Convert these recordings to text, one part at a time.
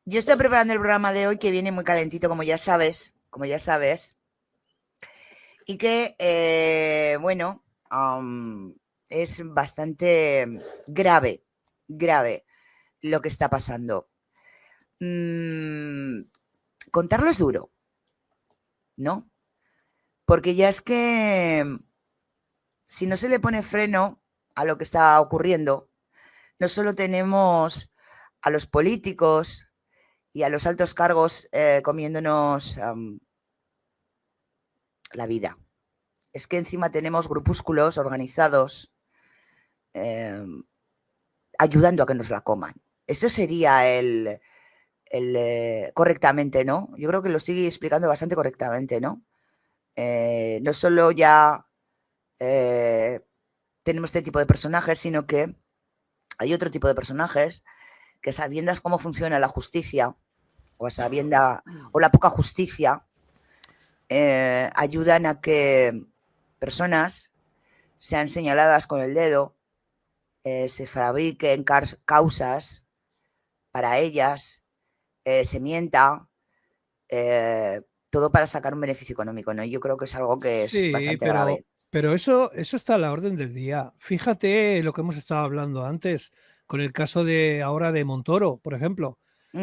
Yo estoy preparando el programa de hoy que viene muy calentito, como ya sabes, y que, bueno, es bastante grave lo que está pasando. Contarlo es duro, ¿no? Porque ya es que si no se le pone freno a lo que está ocurriendo, no solo tenemos a los políticos y a los altos cargos comiéndonos la vida. Es que encima tenemos grupúsculos organizados ayudando a que nos la coman. Esto sería el correctamente, ¿no? Yo creo que lo estoy explicando bastante correctamente, ¿no? No solo ya tenemos este tipo de personajes, sino que hay otro tipo de personajes que, sabiendas cómo funciona la justicia, o sabienda, o la poca justicia, ayudan a que personas sean señaladas con el dedo, se fabriquen causas para ellas, se mienta, todo para sacar un beneficio económico, ¿no? Yo creo que es algo que es Sí, bastante grave. pero eso está a la orden del día. Fíjate lo que hemos estado hablando antes con el caso de ahora de Montoro, por ejemplo.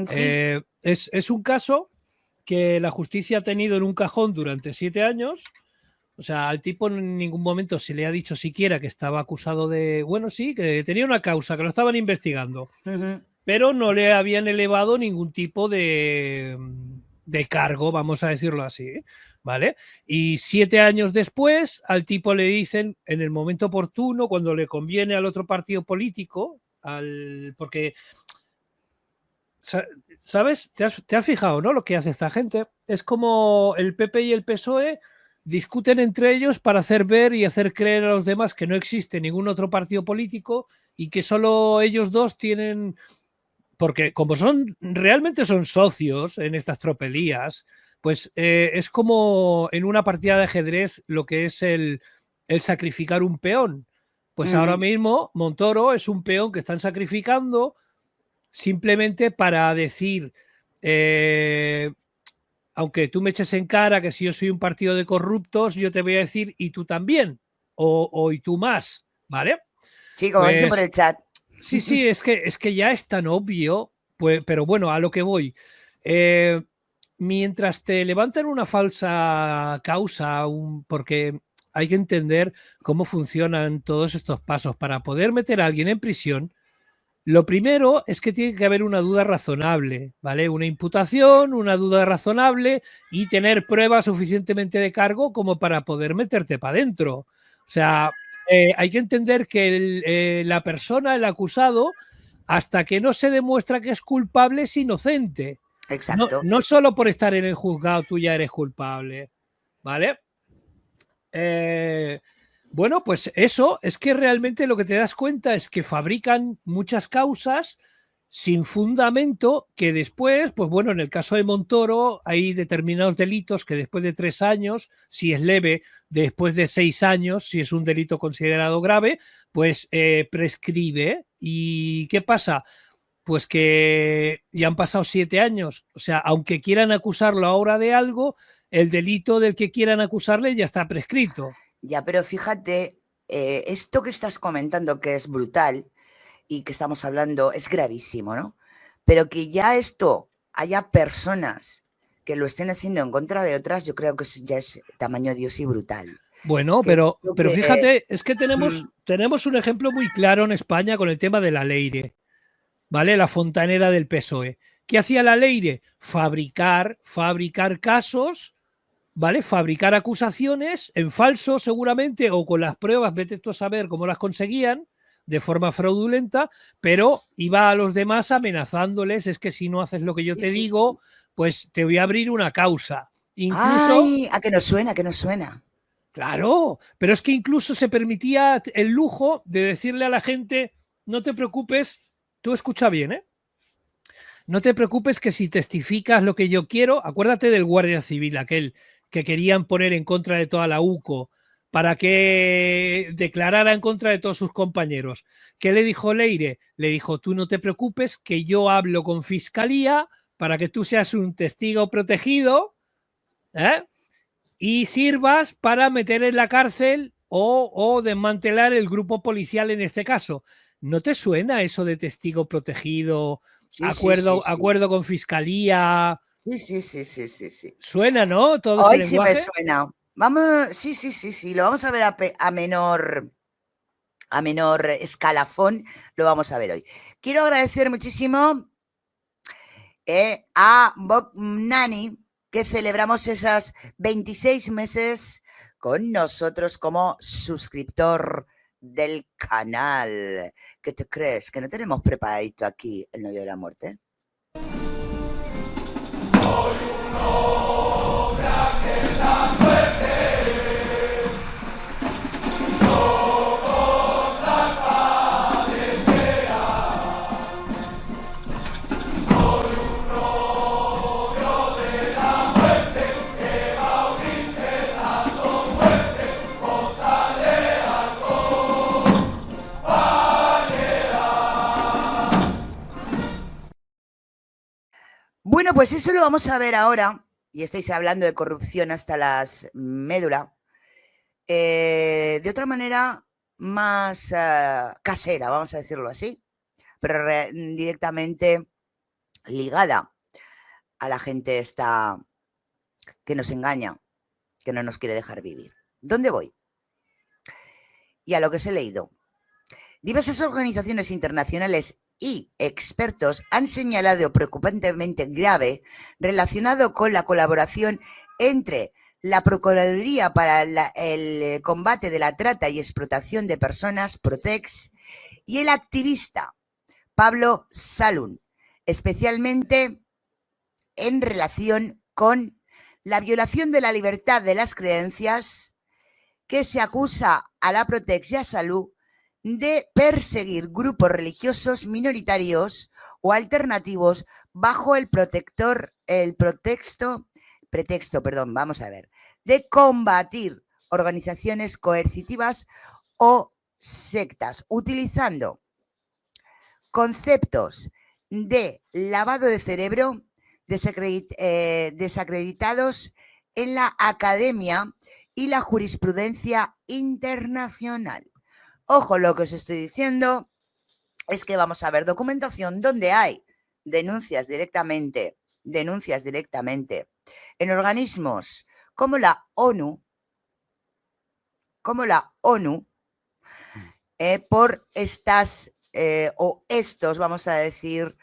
Sí. Es un caso que la justicia ha tenido en un cajón durante 7 años. O sea, al tipo en ningún momento se le ha dicho siquiera que estaba acusado de, bueno, sí, que tenía una causa, que lo estaban investigando, pero no le habían elevado ningún tipo de cargo, vamos a decirlo así, ¿vale? Y 7 años después, al tipo le dicen, en el momento oportuno, cuando le conviene al otro partido político, porque ¿sabes? ¿Te has fijado, no? Lo que hace esta gente. Es como el PP y el PSOE discuten entre ellos para hacer ver y hacer creer a los demás que no existe ningún otro partido político y que solo ellos dos tienen. Porque como realmente son socios en estas tropelías, pues es como en una partida de ajedrez lo que es el sacrificar un peón. Pues ahora mismo Montoro es un peón que están sacrificando simplemente para decir, aunque tú me eches en cara que si yo soy un partido de corruptos, yo te voy a decir y tú también, o y tú más, ¿vale? Sí, como dicen por Pues el chat. sí, es que ya es tan obvio, pues, pero bueno, a lo que voy. Mientras te levantan una falsa causa, porque hay que entender cómo funcionan todos estos pasos para poder meter a alguien en prisión. Lo primero es que tiene que haber una duda razonable, ¿vale? Una imputación, una duda razonable y tener pruebas suficientemente de cargo como para poder meterte para adentro. O sea, hay que entender que la persona, el acusado, hasta que no se demuestra que es culpable, es inocente. Exacto. No solo por estar en el juzgado tú ya eres culpable, ¿vale? Bueno, pues eso es que realmente lo que te das cuenta es que fabrican muchas causas sin fundamento que después, pues bueno, en el caso de Montoro hay determinados delitos que después de 3 años, si es leve, después de 6 años, si es un delito considerado grave, pues prescribe. ¿Y qué pasa? Pues que ya han pasado 7 años. O sea, aunque quieran acusarlo ahora de algo, el delito del que quieran acusarle ya está prescrito. Ya, pero fíjate, esto que estás comentando, que es brutal y que estamos hablando, es gravísimo, ¿no? Pero que ya esto haya personas que lo estén haciendo en contra de otras, yo creo que ya es tamaño Dios y brutal. Bueno, Que, pero fíjate, es que mm, tenemos un ejemplo muy claro en España con el tema de la Leire, ¿vale? La fontanera del PSOE. ¿Qué hacía la Leire? Fabricar casos, ¿vale? Fabricar acusaciones en falso seguramente o con las pruebas, vete tú a saber cómo las conseguían de forma fraudulenta, pero iba a los demás amenazándoles, es que si no haces lo que yo sí, te sí, digo, sí. pues te voy a abrir una causa. Incluso, Ay, a que nos suena, que nos suena. claro, pero es que incluso se permitía el lujo de decirle a la gente, no te preocupes, tú escucha bien, ¿eh? No te preocupes que si testificas lo que yo quiero, acuérdate del guardia civil, aquel que querían poner en contra de toda la UCO para que declarara en contra de todos sus compañeros. ¿Qué le dijo Leire? Le dijo, tú no te preocupes que yo hablo con fiscalía para que tú seas un testigo protegido, ¿eh? Y sirvas para meter en la cárcel o desmantelar el grupo policial en este caso. ¿No te suena eso de testigo protegido, Sí, sí, sí, sí. acuerdo con fiscalía? Sí, sí, sí, sí, sí, sí. Suena, ¿no? Todo ese Hoy sí me lenguaje. suena. Vamos, sí, sí, sí, sí. Lo vamos a ver a menor escalafón. Lo vamos a ver hoy. Quiero agradecer muchísimo a Bob Nani, que celebramos esos 26 meses con nosotros como suscriptor del canal. ¿Qué te crees? ¿Que no tenemos preparadito aquí el novio de la muerte? Bueno, pues eso lo vamos a ver ahora, y estáis hablando de corrupción hasta las médula, de otra manera más casera, vamos a decirlo así, pero directamente ligada a la gente esta que nos engaña, que no nos quiere dejar vivir. ¿Dónde voy? Y a lo que os he leído. Diversas organizaciones internacionales y expertos han señalado preocupantemente grave relacionado con la colaboración entre la Procuraduría para el Combate de la Trata y Explotación de Personas, Protex, y el activista Pablo Salún, especialmente en relación con la violación de la libertad de las creencias, que se acusa a la Protex y a Salud de perseguir grupos religiosos minoritarios o alternativos bajo el pretexto, vamos a ver, de combatir organizaciones coercitivas o sectas, utilizando conceptos de lavado de cerebro desacreditados en la academia y la jurisprudencia internacional. Ojo, lo que os estoy diciendo es que vamos a ver documentación donde hay denuncias directamente en organismos como la ONU, por estas o estos, vamos a decir,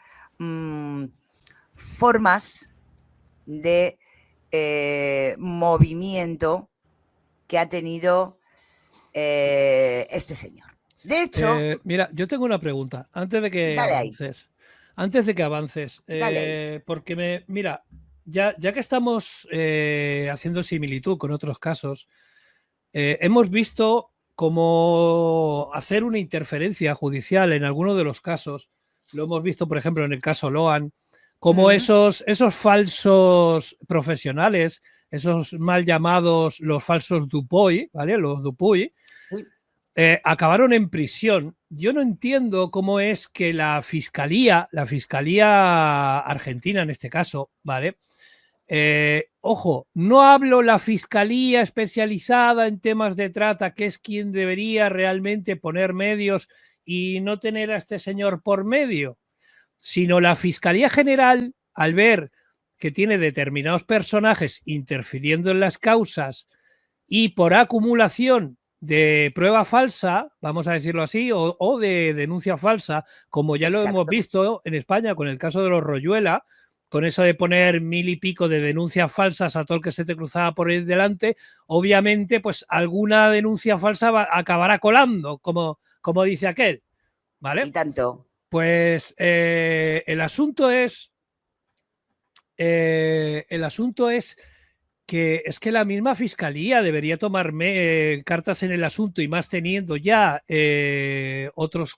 formas de movimiento que ha tenido este señor. De hecho, mira, yo tengo una pregunta antes de que avances. Antes de que avances, porque mira, ya que estamos haciendo similitud con otros casos, hemos visto cómo hacer una interferencia judicial en algunos de los casos. Lo hemos visto, por ejemplo, en el caso Loan, como esos falsos profesionales, esos mal llamados los falsos Dupuy, ¿vale? Los Dupuy, acabaron en prisión. Yo no entiendo cómo es que la fiscalía argentina en este caso, ¿vale? Ojo, no hablo la fiscalía especializada en temas de trata, que es quien debería realmente poner medios y no tener a este señor por medio, sino la Fiscalía General, al ver que tiene determinados personajes interfiriendo en las causas y por acumulación de prueba falsa, vamos a decirlo así, o de denuncia falsa, como ya lo hemos visto en España con el caso de los Royuela, con eso de poner 1000 y pico de denuncias falsas a todo el que se te cruzaba por ahí delante, obviamente pues alguna denuncia falsa acabará colando, como dice aquel, ¿vale? Y tanto. Pues el asunto es que es que la misma fiscalía debería tomar cartas en el asunto, y más teniendo ya otros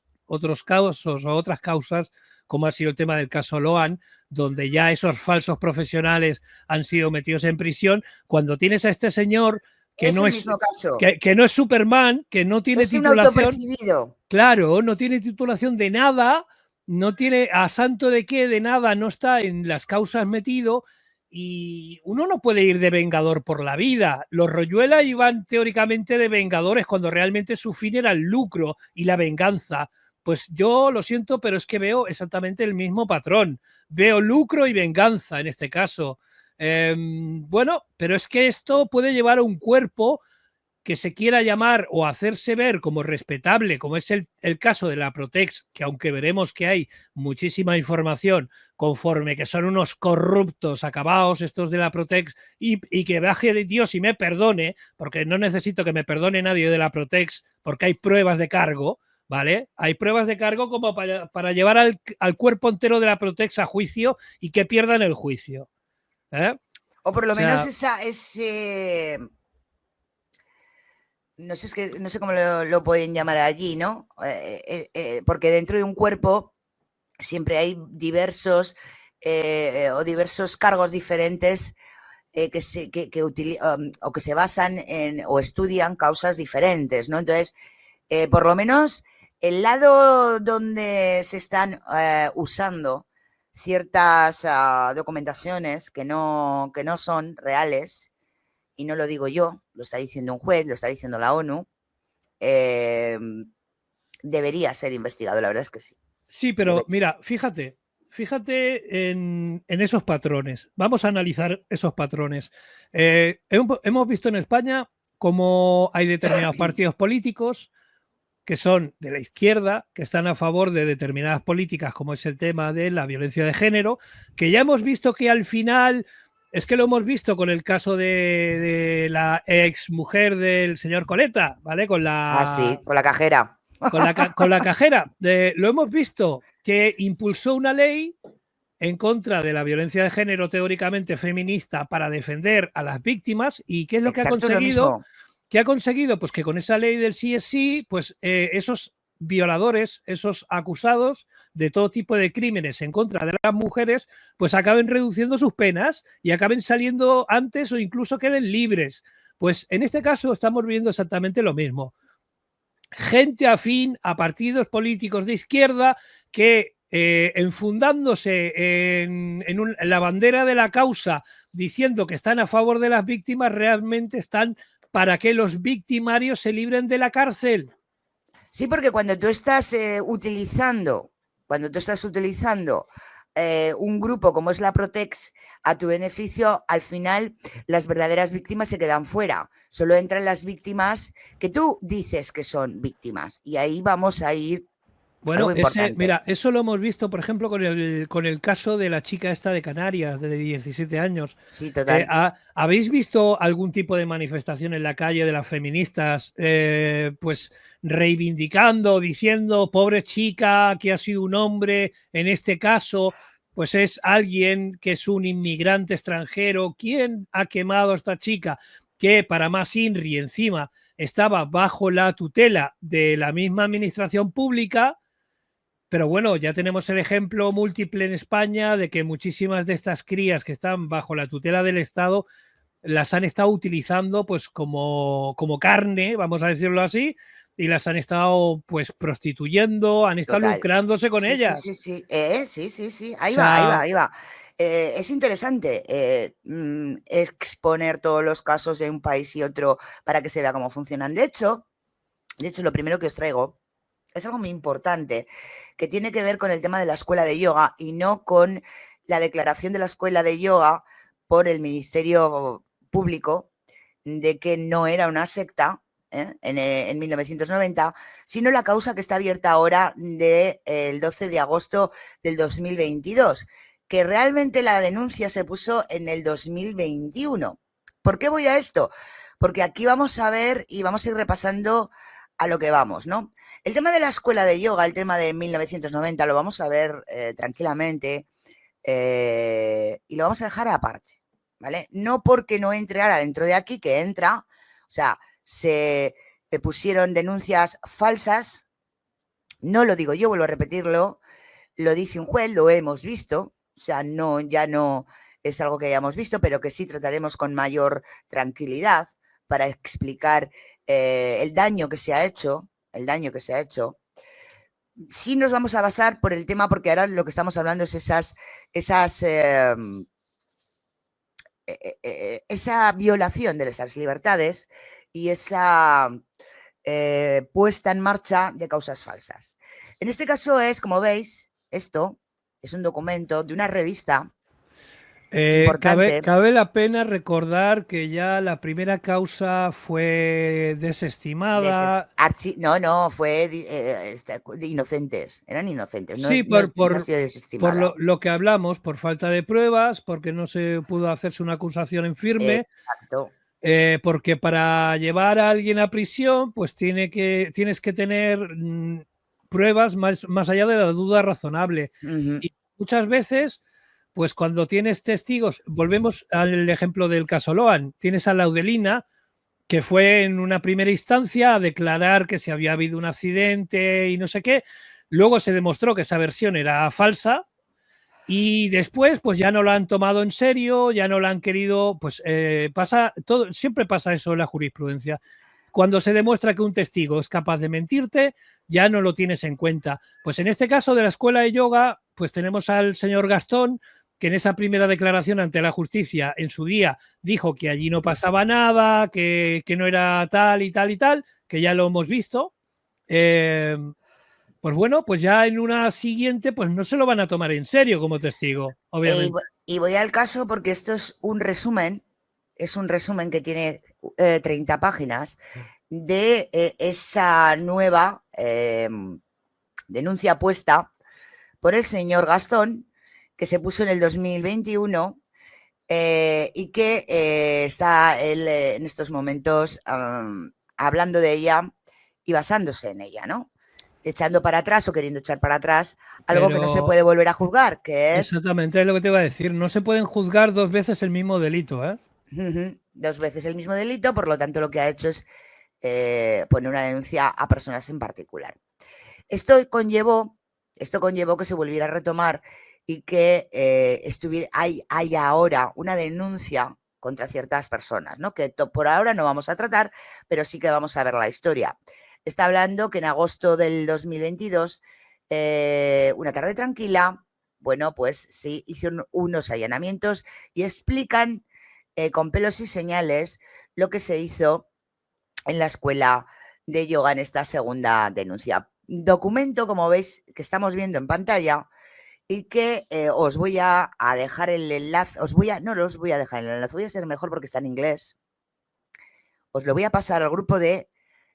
casos o otras causas, como ha sido el tema del caso Loan, donde ya esos falsos profesionales han sido metidos en prisión. Cuando tienes a este señor que no es Superman, que no tiene titulación, claro, no tiene titulación de nada, no tiene a santo de qué, de nada, no está en las causas metido y uno no puede ir de vengador por la vida. Los Royuela iban teóricamente de vengadores cuando realmente su fin era el lucro y la venganza. Pues yo lo siento, pero es que veo exactamente el mismo patrón. Veo lucro y venganza en este caso. Bueno, pero es que esto puede llevar a un cuerpo que se quiera llamar o hacerse ver como respetable, como es el caso de la Protex, que aunque veremos que hay muchísima información conforme que son unos corruptos acabados estos de la Protex y que baje de Dios y me perdone, porque no necesito que me perdone nadie de la Protex porque hay pruebas de cargo, ¿vale? Hay pruebas de cargo como para llevar al cuerpo entero de la Protex a juicio y que pierdan el juicio. ¿Eh? O por lo O sea, menos ese... No sé, es que, no sé cómo lo pueden llamar allí, ¿no? Porque dentro de un cuerpo siempre hay diversos o diversos cargos diferentes o que se basan en o estudian causas diferentes, ¿no? Entonces, por lo menos el lado donde se están usando ciertas documentaciones que no son reales, y no lo digo yo, lo está diciendo un juez, lo está diciendo la ONU, debería ser investigado, la verdad es que sí. sí, pero mira, fíjate en esos patrones. Vamos a analizar esos patrones. Hemos visto en España cómo hay determinados partidos políticos que son de la izquierda, que están a favor de determinadas políticas, como es el tema de la violencia de género, que ya hemos visto que al final, es que lo hemos visto con el caso de la ex mujer del señor Coleta, ¿vale? Sí, con la cajera. Con la cajera. Lo hemos visto que impulsó una ley en contra de la violencia de género teóricamente feminista para defender a las víctimas. ¿Y qué es lo que ha Exacto, lo conseguido? mismo. ¿Qué ha conseguido? Pues que con esa ley del sí es sí, pues esos violadores, esos acusados de todo tipo de crímenes en contra de las mujeres, pues acaben reduciendo sus penas y acaben saliendo antes o incluso queden libres. Pues en este caso estamos viendo exactamente lo mismo. Gente afín a partidos políticos de izquierda que enfundándose en la bandera de la causa, diciendo que están a favor de las víctimas, realmente están para que los victimarios se libren de la cárcel. Sí, porque cuando tú estás utilizando un grupo como es la Protex a tu beneficio, al final las verdaderas víctimas se quedan fuera. Solo entran las víctimas que tú dices que son víctimas. Y ahí vamos a ir a algo Bueno, importante. mira, eso lo hemos visto, por ejemplo, con el caso de la chica esta de Canarias, de 17 años. Sí, total. ¿Habéis visto algún tipo de manifestación en la calle de las feministas, pues reivindicando, diciendo, pobre chica, que ha sido un hombre, en este caso, pues es alguien que es un inmigrante extranjero? ¿Quién ha quemado a esta chica? Que para más INRI encima estaba bajo la tutela de la misma administración pública. Pero bueno, ya tenemos el ejemplo múltiple en España de que muchísimas de estas crías que están bajo la tutela del Estado las han estado utilizando pues como carne, vamos a decirlo así, y las han estado pues prostituyendo, han estado Total. lucrándose con Sí, sí, sí, ellas. sí. Sí, sí, sí. O Ahí va, ahí va, sea, ahí va. Es interesante exponer todos los casos de un país y otro para que se vea cómo funcionan. De hecho, lo primero que os traigo es algo muy importante que tiene que ver con el tema de la escuela de yoga y no con la declaración de la escuela de yoga por el Ministerio Público de que no era una secta en 1990, sino la causa que está abierta ahora del 12 de agosto del 2022, que realmente la denuncia se puso en el 2021. ¿Por qué voy a esto? Porque aquí vamos a ver y vamos a ir repasando a lo que vamos, ¿no? El tema de la escuela de yoga, el tema de 1990, lo vamos a ver tranquilamente y lo vamos a dejar aparte, ¿vale? No porque no entre ahora dentro de aquí, que entra, o sea, se pusieron denuncias falsas, no lo digo yo, vuelvo a repetirlo, lo dice un juez, lo hemos visto, o sea, no, ya no es algo que hayamos visto, pero que sí trataremos con mayor tranquilidad para explicar el daño que se ha hecho, sí nos vamos a basar por el tema, porque ahora lo que estamos hablando es esa violación de esas libertades y esa puesta en marcha de causas falsas. En este caso es, como veis, esto es un documento de una revista importante. Cabe la pena recordar que ya la primera causa fue desestimada. No, fue de inocentes, eran inocentes, Sí, no ha sido por desestimada. lo que hablamos, por falta de pruebas, porque no se pudo hacerse una acusación en firme. Exacto. Porque para llevar a alguien a prisión, pues tienes que tener pruebas más allá de la duda razonable. Y muchas veces, pues cuando tienes testigos, volvemos al ejemplo del caso Loan, tienes a Laudelina, que fue en una primera instancia a declarar que si había habido un accidente y no sé qué, luego se demostró que esa versión era falsa. Y después, pues ya no la han tomado en serio, ya no la han querido, pues siempre pasa eso en la jurisprudencia. Cuando se demuestra que un testigo es capaz de mentirte, ya no lo tienes en cuenta. Pues en este caso de la escuela de yoga, pues tenemos al señor Gastón, que en esa primera declaración ante la justicia en su día dijo que allí no pasaba nada, que no era tal y tal y tal, que ya lo hemos visto. Pues bueno, pues ya en una siguiente, pues no se lo van a tomar en serio como testigo, obviamente. Y voy al caso porque esto es un resumen que tiene 30 páginas de esa nueva denuncia puesta por el señor Gastón, que se puso en el 2021 y que está él en estos momentos hablando de ella y basándose en ella, ¿no? Echando para atrás o queriendo echar para atrás algo que no se puede volver a juzgar, que es... Exactamente, es lo que te iba a decir. No se pueden juzgar dos veces el mismo delito, ¿eh? Dos veces el mismo delito, por lo tanto lo que ha hecho es poner una denuncia a personas en particular. Esto conllevó que se volviera a retomar y que hay ahora una denuncia contra ciertas personas, ¿no? Que por ahora no vamos a tratar, pero sí que vamos a ver la historia. Está hablando que en agosto del 2022, una tarde tranquila, bueno, pues sí, hicieron unos allanamientos y explican con pelos y señales lo que se hizo en la escuela de yoga en esta segunda denuncia. Documento, como veis, que estamos viendo en pantalla y que os voy a dejar el enlace. No los voy a dejar el enlace, voy a ser mejor porque está en inglés. Os lo voy a pasar al grupo de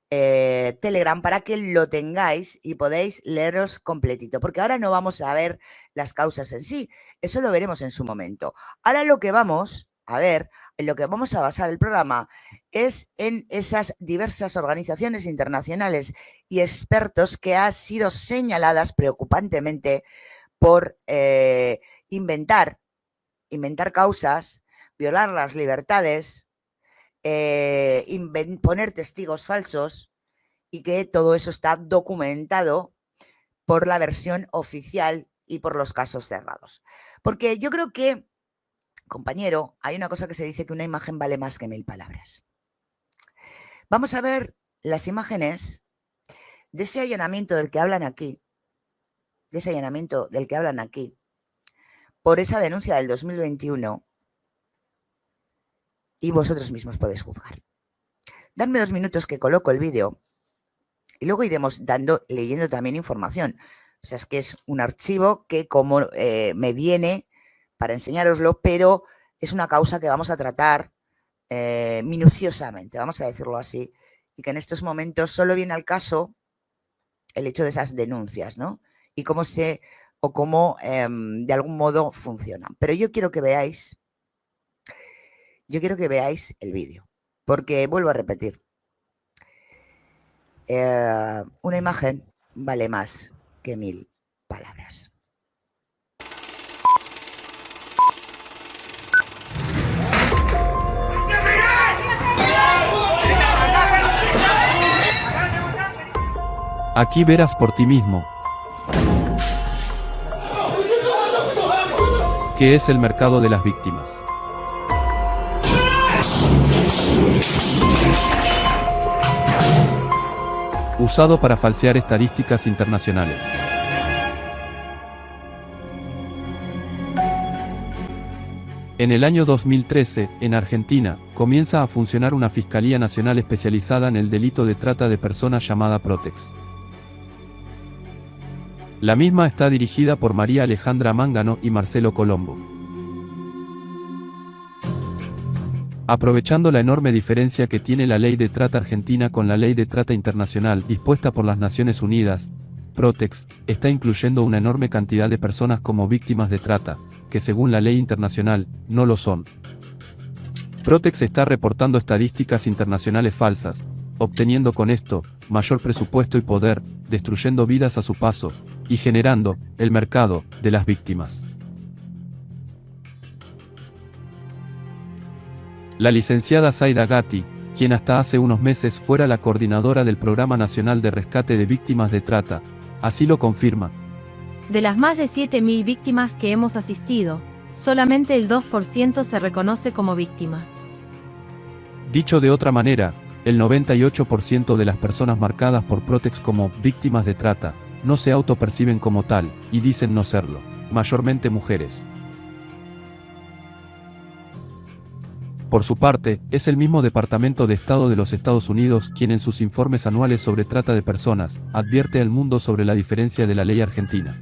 Telegram para que lo tengáis y podéis leeros completito, porque ahora no vamos a ver las causas en sí, eso lo veremos en su momento. Ahora lo que vamos a ver, en lo que vamos a basar el programa, es en esas diversas organizaciones internacionales y expertos que han sido señaladas preocupantemente por inventar causas, violar las libertades, poner testigos falsos, y que todo eso está documentado por la versión oficial y por los casos cerrados. Porque yo creo que, compañero, hay una cosa que se dice, que una imagen vale más que 1000 palabras. Vamos a ver las imágenes de ese allanamiento del que hablan aquí, por esa denuncia del 2021, y vosotros mismos podéis juzgar. Dadme 2 minutos que coloco el vídeo y luego iremos leyendo también información. O sea, es que es un archivo que como me viene para enseñároslo, pero es una causa que vamos a tratar minuciosamente, vamos a decirlo así, y que en estos momentos solo viene al caso el hecho de esas denuncias, ¿no? Y cómo de algún modo funcionan. Pero yo quiero que veáis el vídeo, porque vuelvo a repetir, una imagen vale más que 1000 palabras. Aquí verás por ti mismo qué es el mercado de las víctimas. usado para falsear estadísticas internacionales. En el año 2013, en Argentina, comienza a funcionar una Fiscalía Nacional especializada en el delito de trata de personas llamada Protex. La misma está dirigida por María Alejandra Mángano y Marcelo Colombo. Aprovechando la enorme diferencia que tiene la ley de trata argentina con la ley de trata internacional dispuesta por las Naciones Unidas, Protex está incluyendo una enorme cantidad de personas como víctimas de trata, que según la ley internacional, no lo son. Protex está reportando estadísticas internacionales falsas, obteniendo con esto mayor presupuesto y poder, destruyendo vidas a su paso, y generando el mercado de las víctimas. La licenciada Zaida Gatti, quien hasta hace unos meses fuera la coordinadora del Programa Nacional de Rescate de Víctimas de Trata, así lo confirma. De las más de 7.000 víctimas que hemos asistido, solamente el 2% se reconoce como víctima. Dicho de otra manera, el 98% de las personas marcadas por Protex como víctimas de trata, no se autoperciben como tal, y dicen no serlo, mayormente mujeres. Por su parte, es el mismo Departamento de Estado de los Estados Unidos quien en sus informes anuales sobre trata de personas, advierte al mundo sobre la diferencia de la ley argentina.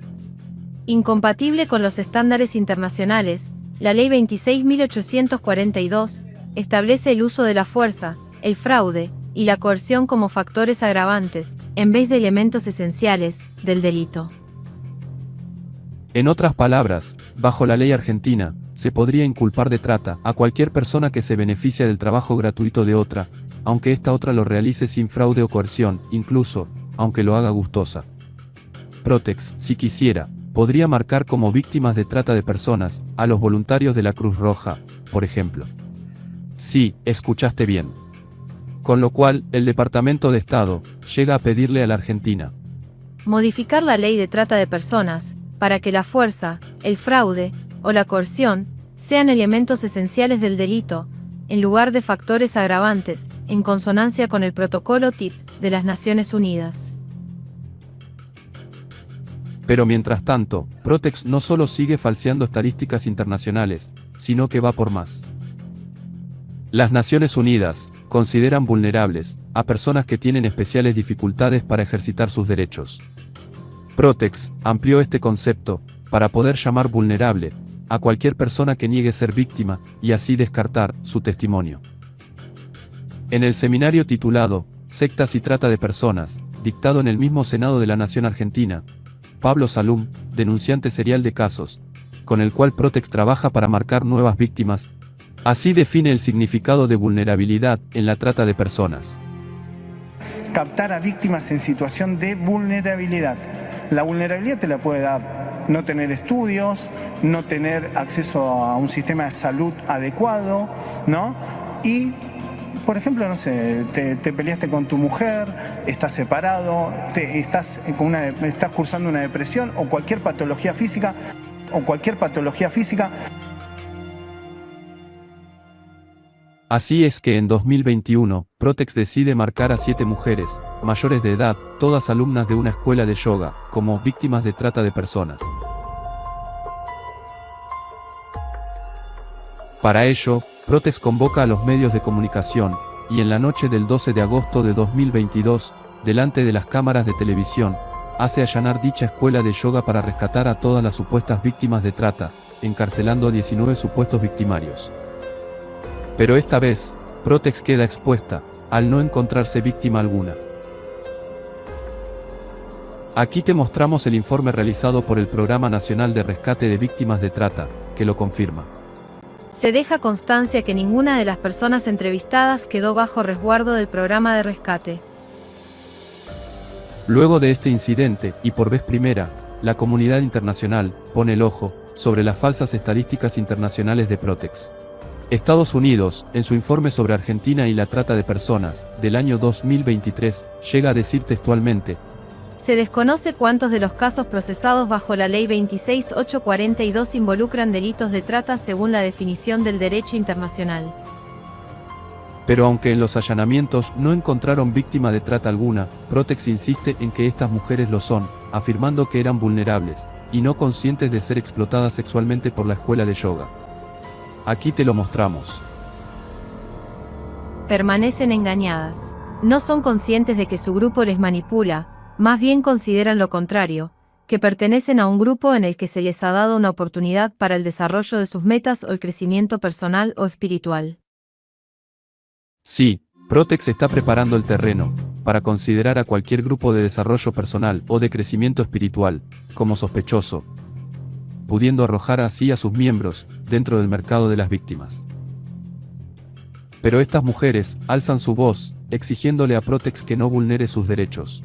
Incompatible con los estándares internacionales, la Ley 26.842 establece el uso de la fuerza, el fraude y la coerción como factores agravantes, en vez de elementos esenciales del delito. En otras palabras, bajo la ley argentina, se podría inculpar de trata a cualquier persona que se beneficia del trabajo gratuito de otra, aunque esta otra lo realice sin fraude o coerción, incluso, aunque lo haga gustosa. Protex, si quisiera, podría marcar como víctimas de trata de personas a los voluntarios de la Cruz Roja, por ejemplo. Sí, escuchaste bien. Con lo cual, el Departamento de Estado llega a pedirle a la Argentina Modificar la ley de trata de personas, para que la fuerza, el fraude o la coerción sean elementos esenciales del delito, en lugar de factores agravantes, en consonancia con el Protocolo TIP de las Naciones Unidas. Pero mientras tanto, Protex no solo sigue falseando estadísticas internacionales, sino que va por más. Las Naciones Unidas consideran vulnerables a personas que tienen especiales dificultades para ejercitar sus derechos. Protex amplió este concepto para poder llamar vulnerable a cualquier persona que niegue ser víctima y así descartar su testimonio. En el seminario titulado Sectas y Trata de Personas, dictado en el mismo Senado de la Nación Argentina, Pablo Salum, denunciante serial de casos, con el cual Protex trabaja para marcar nuevas víctimas, así define el significado de vulnerabilidad en la trata de personas. Captar a víctimas en situación de vulnerabilidad. La vulnerabilidad te la puede dar no tener estudios, no tener acceso a un sistema de salud adecuado, ¿no? Y, por ejemplo, no sé, te peleaste con tu mujer, estás separado, estás cursando una depresión o cualquier patología física, Así es que en 2021, Protex decide marcar a 7 mujeres, mayores de edad, todas alumnas de una escuela de yoga, como víctimas de trata de personas. Para ello, Protex convoca a los medios de comunicación, y en la noche del 12 de agosto de 2022, delante de las cámaras de televisión, hace allanar dicha escuela de yoga para rescatar a todas las supuestas víctimas de trata, encarcelando a 19 supuestos victimarios. Pero esta vez, Protex queda expuesta, al no encontrarse víctima alguna. Aquí te mostramos el informe realizado por el Programa Nacional de Rescate de Víctimas de Trata, que lo confirma. Se deja constancia que ninguna de las personas entrevistadas quedó bajo resguardo del programa de rescate. Luego de este incidente, y por vez primera, la comunidad internacional pone el ojo sobre las falsas estadísticas internacionales de Protex. Estados Unidos, en su informe sobre Argentina y la trata de personas, del año 2023, llega a decir textualmente: se desconoce cuántos de los casos procesados bajo la Ley 26.842 , involucran delitos de trata según la definición del derecho internacional. Pero aunque en los allanamientos no encontraron víctima de trata alguna, Protex insiste en que estas mujeres lo son, afirmando que eran vulnerables, y no conscientes de ser explotadas sexualmente por la escuela de yoga. Aquí te lo mostramos. Permanecen engañadas. No son conscientes de que su grupo les manipula, más bien consideran lo contrario, que pertenecen a un grupo en el que se les ha dado una oportunidad para el desarrollo de sus metas o el crecimiento personal o espiritual. Sí, Protex está preparando el terreno para considerar a cualquier grupo de desarrollo personal o de crecimiento espiritual como sospechoso, pudiendo arrojar así a sus miembros dentro del mercado de las víctimas. Pero estas mujeres alzan su voz, exigiéndole a Protex que no vulnere sus derechos.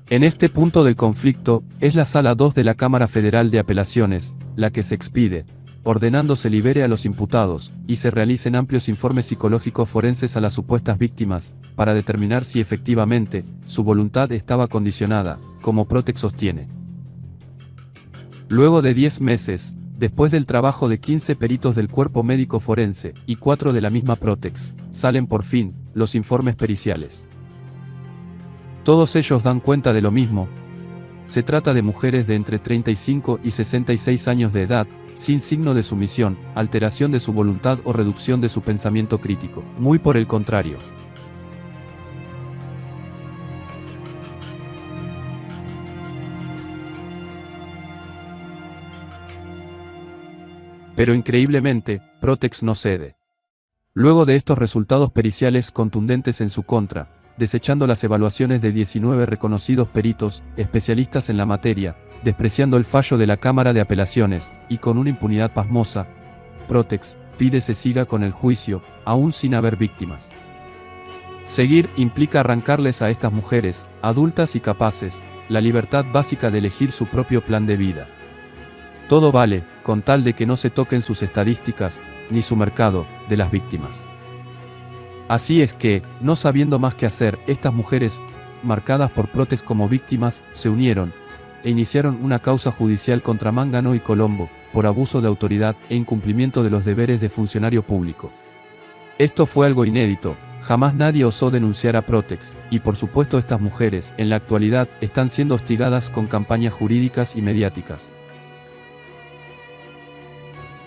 En este punto del conflicto, es la Sala 2 de la Cámara Federal de Apelaciones, la que se expide, ordenando se libere a los imputados, y se realicen amplios informes psicológicos forenses a las supuestas víctimas, para determinar si efectivamente, su voluntad estaba condicionada, como Protex sostiene. Luego de 10 meses, después del trabajo de 15 peritos del cuerpo médico forense, y 4 de la misma Protex, salen por fin, los informes periciales. Todos ellos dan cuenta de lo mismo. Se trata de mujeres de entre 35 y 66 años de edad, sin signo de sumisión, alteración de su voluntad o reducción de su pensamiento crítico. Muy por el contrario. Pero increíblemente, Protex no cede. Luego de estos resultados periciales contundentes en su contra, desechando las evaluaciones de 19 reconocidos peritos, especialistas en la materia, despreciando el fallo de la Cámara de Apelaciones, y con una impunidad pasmosa, Protex pide se siga con el juicio, aún sin haber víctimas. Seguir implica arrancarles a estas mujeres, adultas y capaces, la libertad básica de elegir su propio plan de vida. Todo vale, con tal de que no se toquen sus estadísticas, ni su mercado, de las víctimas. Así es que, no sabiendo más qué hacer, estas mujeres, marcadas por Protex como víctimas, se unieron, e iniciaron una causa judicial contra Mangano y Colombo, por abuso de autoridad e incumplimiento de los deberes de funcionario público. Esto fue algo inédito, jamás nadie osó denunciar a Protex, y por supuesto estas mujeres, en la actualidad, están siendo hostigadas con campañas jurídicas y mediáticas.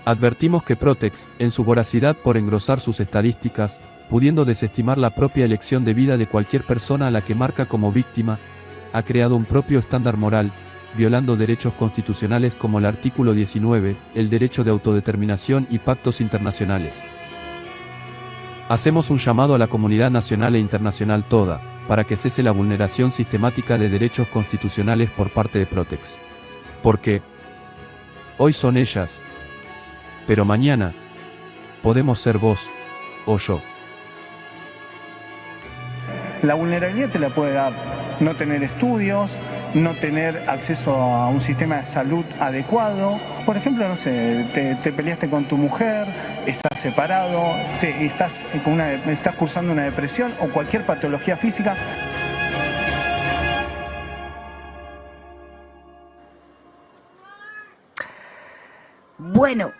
Advertimos que Protex, en su voracidad por engrosar sus estadísticas, pudiendo desestimar la propia elección de vida de cualquier persona a la que marca como víctima, ha creado un propio estándar moral, violando derechos constitucionales como el artículo 19, el derecho de autodeterminación y pactos internacionales. Hacemos un llamado a la comunidad nacional e internacional toda, para que cese la vulneración sistemática de derechos constitucionales por parte de Protex. Porque hoy son ellas, pero mañana podemos ser vos o yo. La vulnerabilidad te la puede dar no tener estudios, no tener acceso a un sistema de salud adecuado. Por ejemplo, no sé, te peleaste con tu mujer, estás separado, estás cursando una depresión o cualquier patología física. Bueno,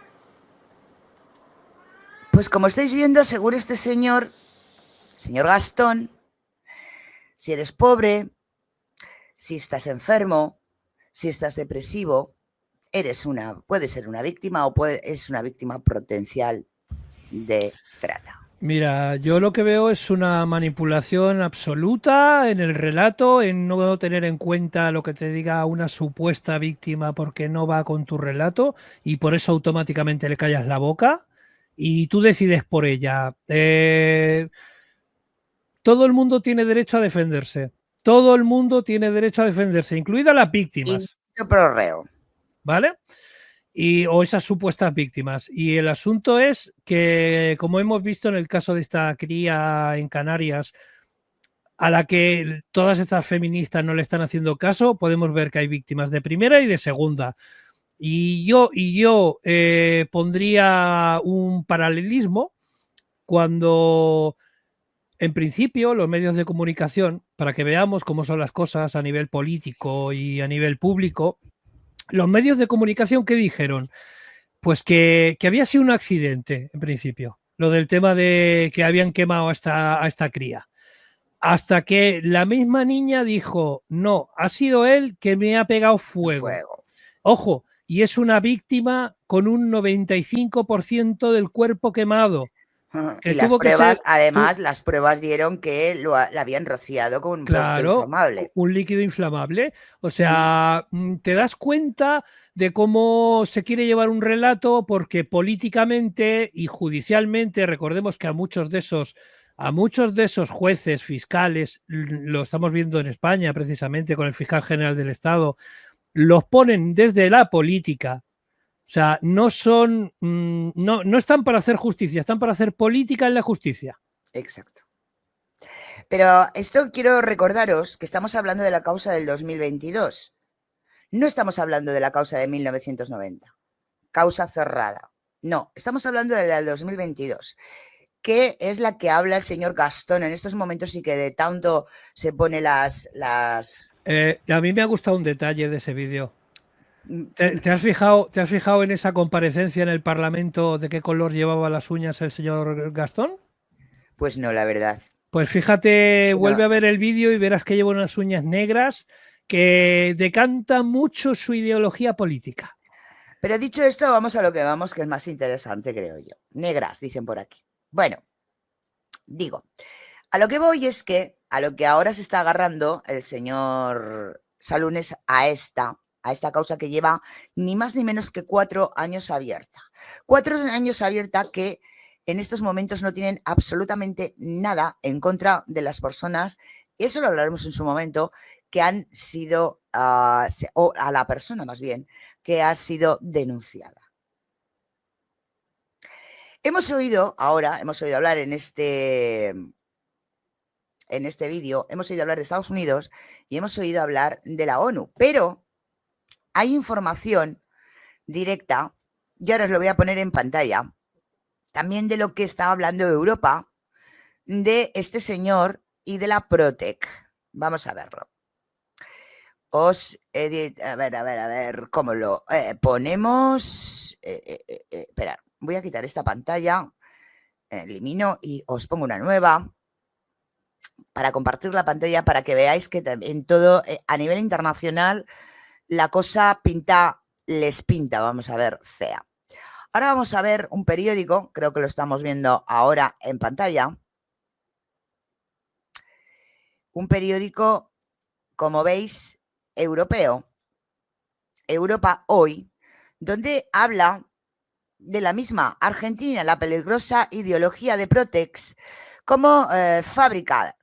pues como estáis viendo, según este señor Gastón, si eres pobre, si estás enfermo, si estás depresivo, puedes ser una víctima o es una víctima potencial de trata. Mira, yo lo que veo es una manipulación absoluta en el relato, en no tener en cuenta lo que te diga una supuesta víctima porque no va con tu relato y por eso automáticamente le callas la boca y tú decides por ella. Todo el mundo tiene derecho a defenderse. Todo el mundo tiene derecho a defenderse, incluidas las víctimas. Y prorreo. ¿Vale? O esas supuestas víctimas. Y el asunto es que, como hemos visto en el caso de esta cría en Canarias, a la que todas estas feministas no le están haciendo caso, podemos ver que hay víctimas de primera y de segunda. Y yo pondría un paralelismo cuando, en principio, los medios de comunicación, para que veamos cómo son las cosas a nivel político y a nivel público, los medios de comunicación, ¿qué dijeron? Pues que había sido un accidente, en principio. lo del tema de que habían quemado a esta cría. Hasta que la misma niña dijo, no, ha sido él que me ha pegado fuego. Ojo, y es una víctima con un 95% del cuerpo quemado. Y las pruebas, además, las pruebas dieron que la habían rociado con un producto inflamable. Un líquido inflamable. O sea, te das cuenta de cómo se quiere llevar un relato, porque políticamente y judicialmente, recordemos que a muchos de esos jueces, fiscales, lo estamos viendo en España precisamente con el fiscal general del Estado, los ponen desde la política. O sea, no están para hacer justicia, están para hacer política en la justicia. Exacto. Pero esto quiero recordaros que estamos hablando de la causa del 2022. No estamos hablando de la causa de 1990. Causa cerrada. No, estamos hablando de la del 2022, que es la que habla el señor Gastón en estos momentos y que de tanto se pone las... A mí me ha gustado un detalle de ese vídeo. ¿Te has fijado en esa comparecencia en el Parlamento de qué color llevaba las uñas el señor Gastón? Pues no, la verdad. Pues fíjate, vuelve a ver el vídeo y verás que lleva unas uñas negras que decanta mucho su ideología política. Pero dicho esto, vamos a lo que vamos, que es más interesante, creo yo. Negras, dicen por aquí. Bueno, digo, a lo que voy es que a lo que ahora se está agarrando el señor Salunes a esta causa que lleva ni más ni menos que 4 años abierta. 4 años abierta que en estos momentos no tienen absolutamente nada en contra de las personas, y eso lo hablaremos en su momento, que han sido, o a la persona más bien, que ha sido denunciada. Hemos oído hablar en este vídeo, hemos oído hablar de Estados Unidos y hemos oído hablar de la ONU, pero hay información directa, y ahora os lo voy a poner en pantalla, también de lo que está hablando Europa, de este señor y de la Protec. Vamos a verlo. A ver, ¿cómo lo ponemos? Esperad, voy a quitar esta pantalla, elimino y os pongo una nueva para compartir la pantalla, para que veáis que en todo, a nivel internacional, la cosa les pinta, vamos a ver, fea. Ahora vamos a ver un periódico, creo que lo estamos viendo ahora en pantalla. Un periódico, como veis, europeo, Europa Hoy, donde habla de la misma Argentina, la peligrosa ideología de Protex, como fabrica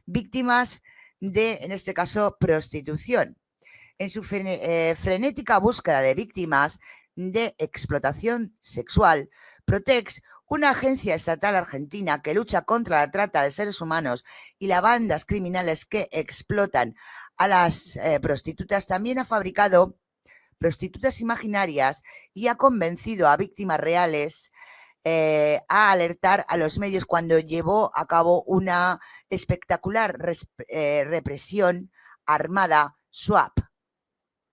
víctimas de, en este caso, prostitución. En su frenética búsqueda de víctimas de explotación sexual, Protex, una agencia estatal argentina que lucha contra la trata de seres humanos y las bandas criminales que explotan a las prostitutas, también ha fabricado prostitutas imaginarias y ha convencido a víctimas reales a alertar a los medios cuando llevó a cabo una espectacular represión armada SWAP.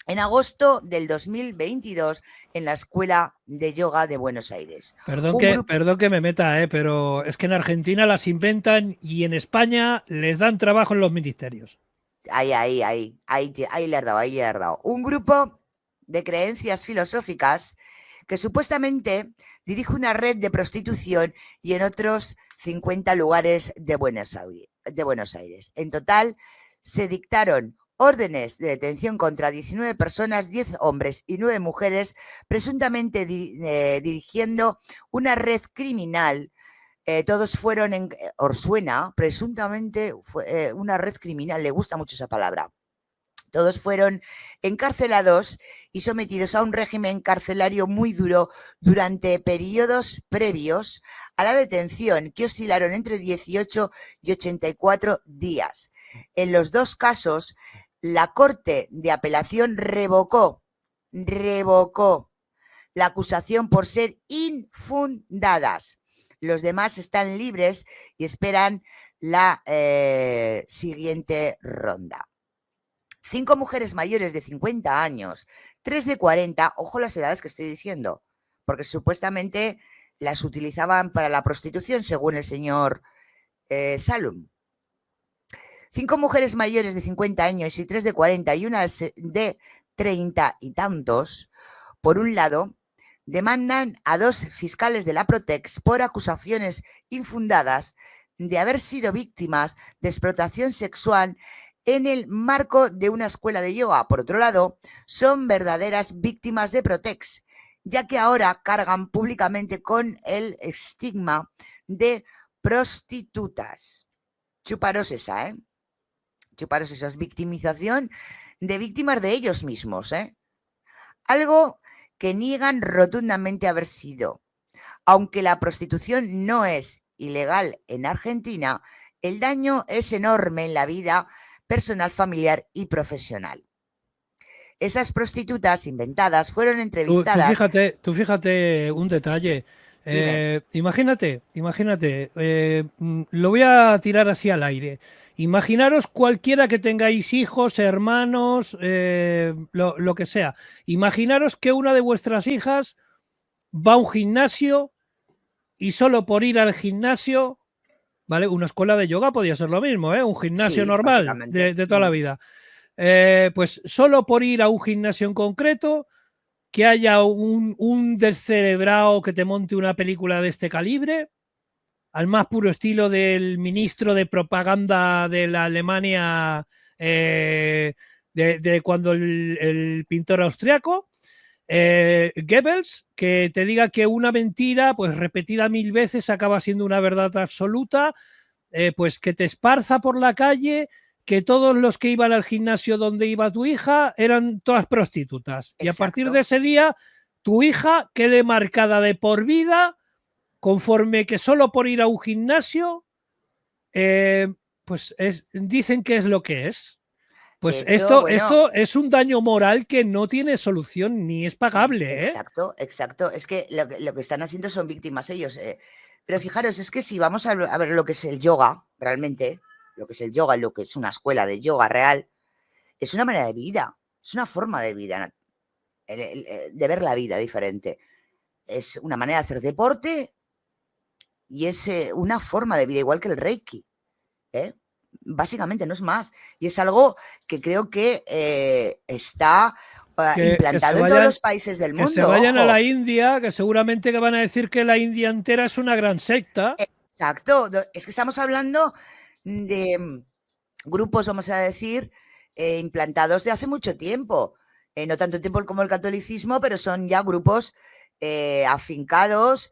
En agosto del 2022 en la Escuela de Yoga de Buenos Aires. Perdón que me meta, pero es que en Argentina las inventan y en España les dan trabajo en los ministerios. Ahí le has dado. Un grupo de creencias filosóficas que supuestamente dirige una red de prostitución y en otros 50 lugares de Buenos Aires. En total se dictaron órdenes de detención contra 19 personas, 10 hombres y 9 mujeres, presuntamente dirigiendo una red criminal. Todos fueron Orsuena, presuntamente fue una red criminal, le gusta mucho esa palabra. Todos fueron encarcelados y sometidos a un régimen carcelario muy duro durante periodos previos a la detención, que oscilaron entre 18 y 84 días. En los dos casos, la Corte de Apelación revocó la acusación por ser infundadas. Los demás están libres y esperan la siguiente ronda. 5 mujeres mayores de 50 años, 3 de 40, ojo las edades que estoy diciendo, porque supuestamente las utilizaban para la prostitución, según el señor Salum. 5 mujeres mayores de 50 años y 3 de 40 y una de 30 y tantos, por un lado, demandan a 2 fiscales de la Protex por acusaciones infundadas de haber sido víctimas de explotación sexual en el marco de una escuela de yoga. Por otro lado, son verdaderas víctimas de Protex, ya que ahora cargan públicamente con el estigma de prostitutas. Chuparos esa, ¿eh? Chuparos esa, es victimización de víctimas de ellos mismos, ¿eh? Algo que niegan rotundamente haber sido. Aunque la prostitución no es ilegal en Argentina, el daño es enorme en la vida personal, familiar y profesional. Esas prostitutas inventadas fueron entrevistadas. Tú fíjate un detalle. Imagínate, lo voy a tirar así al aire. Imaginaros cualquiera que tengáis hijos, hermanos, lo que sea. Imaginaros que una de vuestras hijas va a un gimnasio y solo por ir al gimnasio, ¿vale? Una escuela de yoga podría ser lo mismo, ¿eh? Un gimnasio normal de toda la vida. Pues solo por ir a un gimnasio en concreto, que haya un descerebrado que te monte una película de este calibre, al más puro estilo del ministro de propaganda de la Alemania de cuando el pintor austriaco, Goebbels, que te diga que una mentira, pues repetida 1000 veces, acaba siendo una verdad absoluta, pues que te esparza por la calle que todos los que iban al gimnasio donde iba tu hija eran todas prostitutas. Exacto. Y a partir de ese día, tu hija quede marcada de por vida, conforme que solo por ir a un gimnasio, pues dicen que es lo que es. Pues hecho, esto es un daño moral que no tiene solución ni es pagable. Exacto. Es que lo que están haciendo son víctimas ellos. Pero fijaros, es que si vamos a ver lo que es el yoga, realmente, lo que es el yoga, lo que es una escuela de yoga real, es una manera de vida, es una forma de vida, de ver la vida diferente. Es una manera de hacer deporte y es una forma de vida, igual que el Reiki, ¿eh? Básicamente, no es más. Y es algo que creo que está implantado en todos los países del mundo. Que se vayan a la India, que seguramente que van a decir que la India entera es una gran secta. Exacto. Es que estamos hablando de grupos, vamos a decir, implantados de hace mucho tiempo. No tanto tiempo como el catolicismo, pero son ya grupos afincados,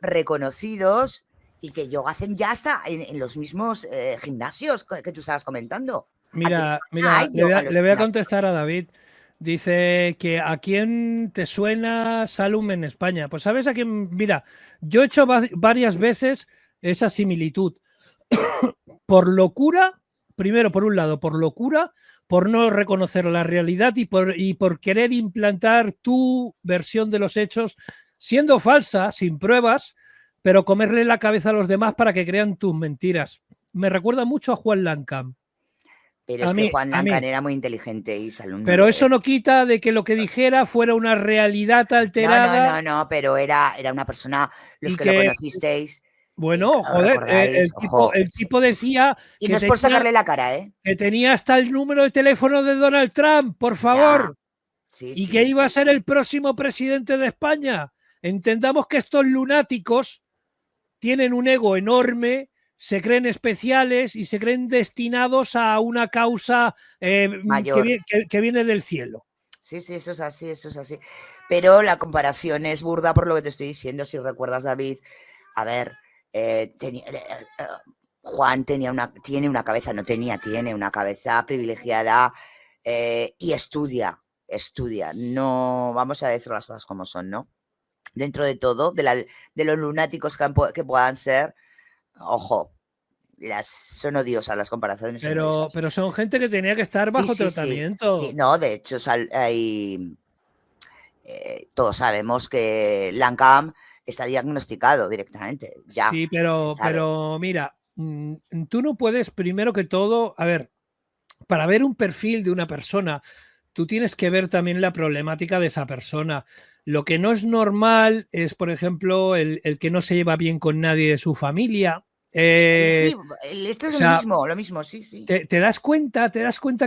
reconocidos, y que yoga hacen ya hasta en los mismos gimnasios que tú estabas comentando. Mira, le voy a contestar a David. Dice que ¿a quién te suena Salum en España? Pues sabes a quién. Mira, yo he hecho varias veces esa similitud. Por locura, primero por un lado, por locura, por no reconocer la realidad y por querer implantar tu versión de los hechos, siendo falsa, sin pruebas, pero comerle la cabeza a los demás para que crean tus mentiras. Me recuerda mucho a Juan Lancam. Pero es que Juan Lancam era muy inteligente y Salum. Pero eso no quita de que lo que dijera fuera una realidad alterada. No, pero era una persona, los que lo conocisteis. Bueno, joder, el tipo decía. Y no es por sacarle la cara, ¿eh? Que tenía hasta el número de teléfono de Donald Trump, por favor. Y que iba a ser el próximo presidente de España. Entendamos que estos lunáticos tienen un ego enorme, se creen especiales y se creen destinados a una causa que viene del cielo. Sí, eso es así. Pero la comparación es burda por lo que te estoy diciendo, si recuerdas, David. A ver, Juan tiene una cabeza privilegiada y estudia. No, vamos a decir las cosas como son, ¿no? Dentro de todo, de los lunáticos que puedan ser, ojo, son odiosas las comparaciones. Pero son gente que tenía que estar bajo tratamiento. Sí, no, de hecho, todos sabemos que Lancam está diagnosticado directamente. Ya, sí, pero mira, tú no puedes, primero que todo, a ver, para ver un perfil de una persona, tú tienes que ver también la problemática de esa persona. Lo que no es normal es, por ejemplo, el que no se lleva bien con nadie de su familia. Sí, esto o es sea, lo mismo, sí, sí. te das cuenta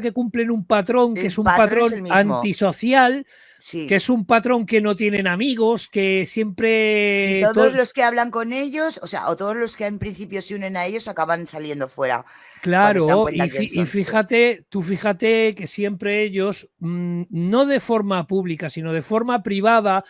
que cumplen un patrón que El es un patrón es patrón el mismo. antisocial, Sí. que es un patrón que no tienen amigos, que siempre... Y todos los que hablan con ellos, o sea, o todos los que en principio se unen a ellos acaban saliendo fuera. Cuando se dan Claro, cuenta y, quién son, sí. fíjate que siempre ellos, no de forma pública, sino de forma privada,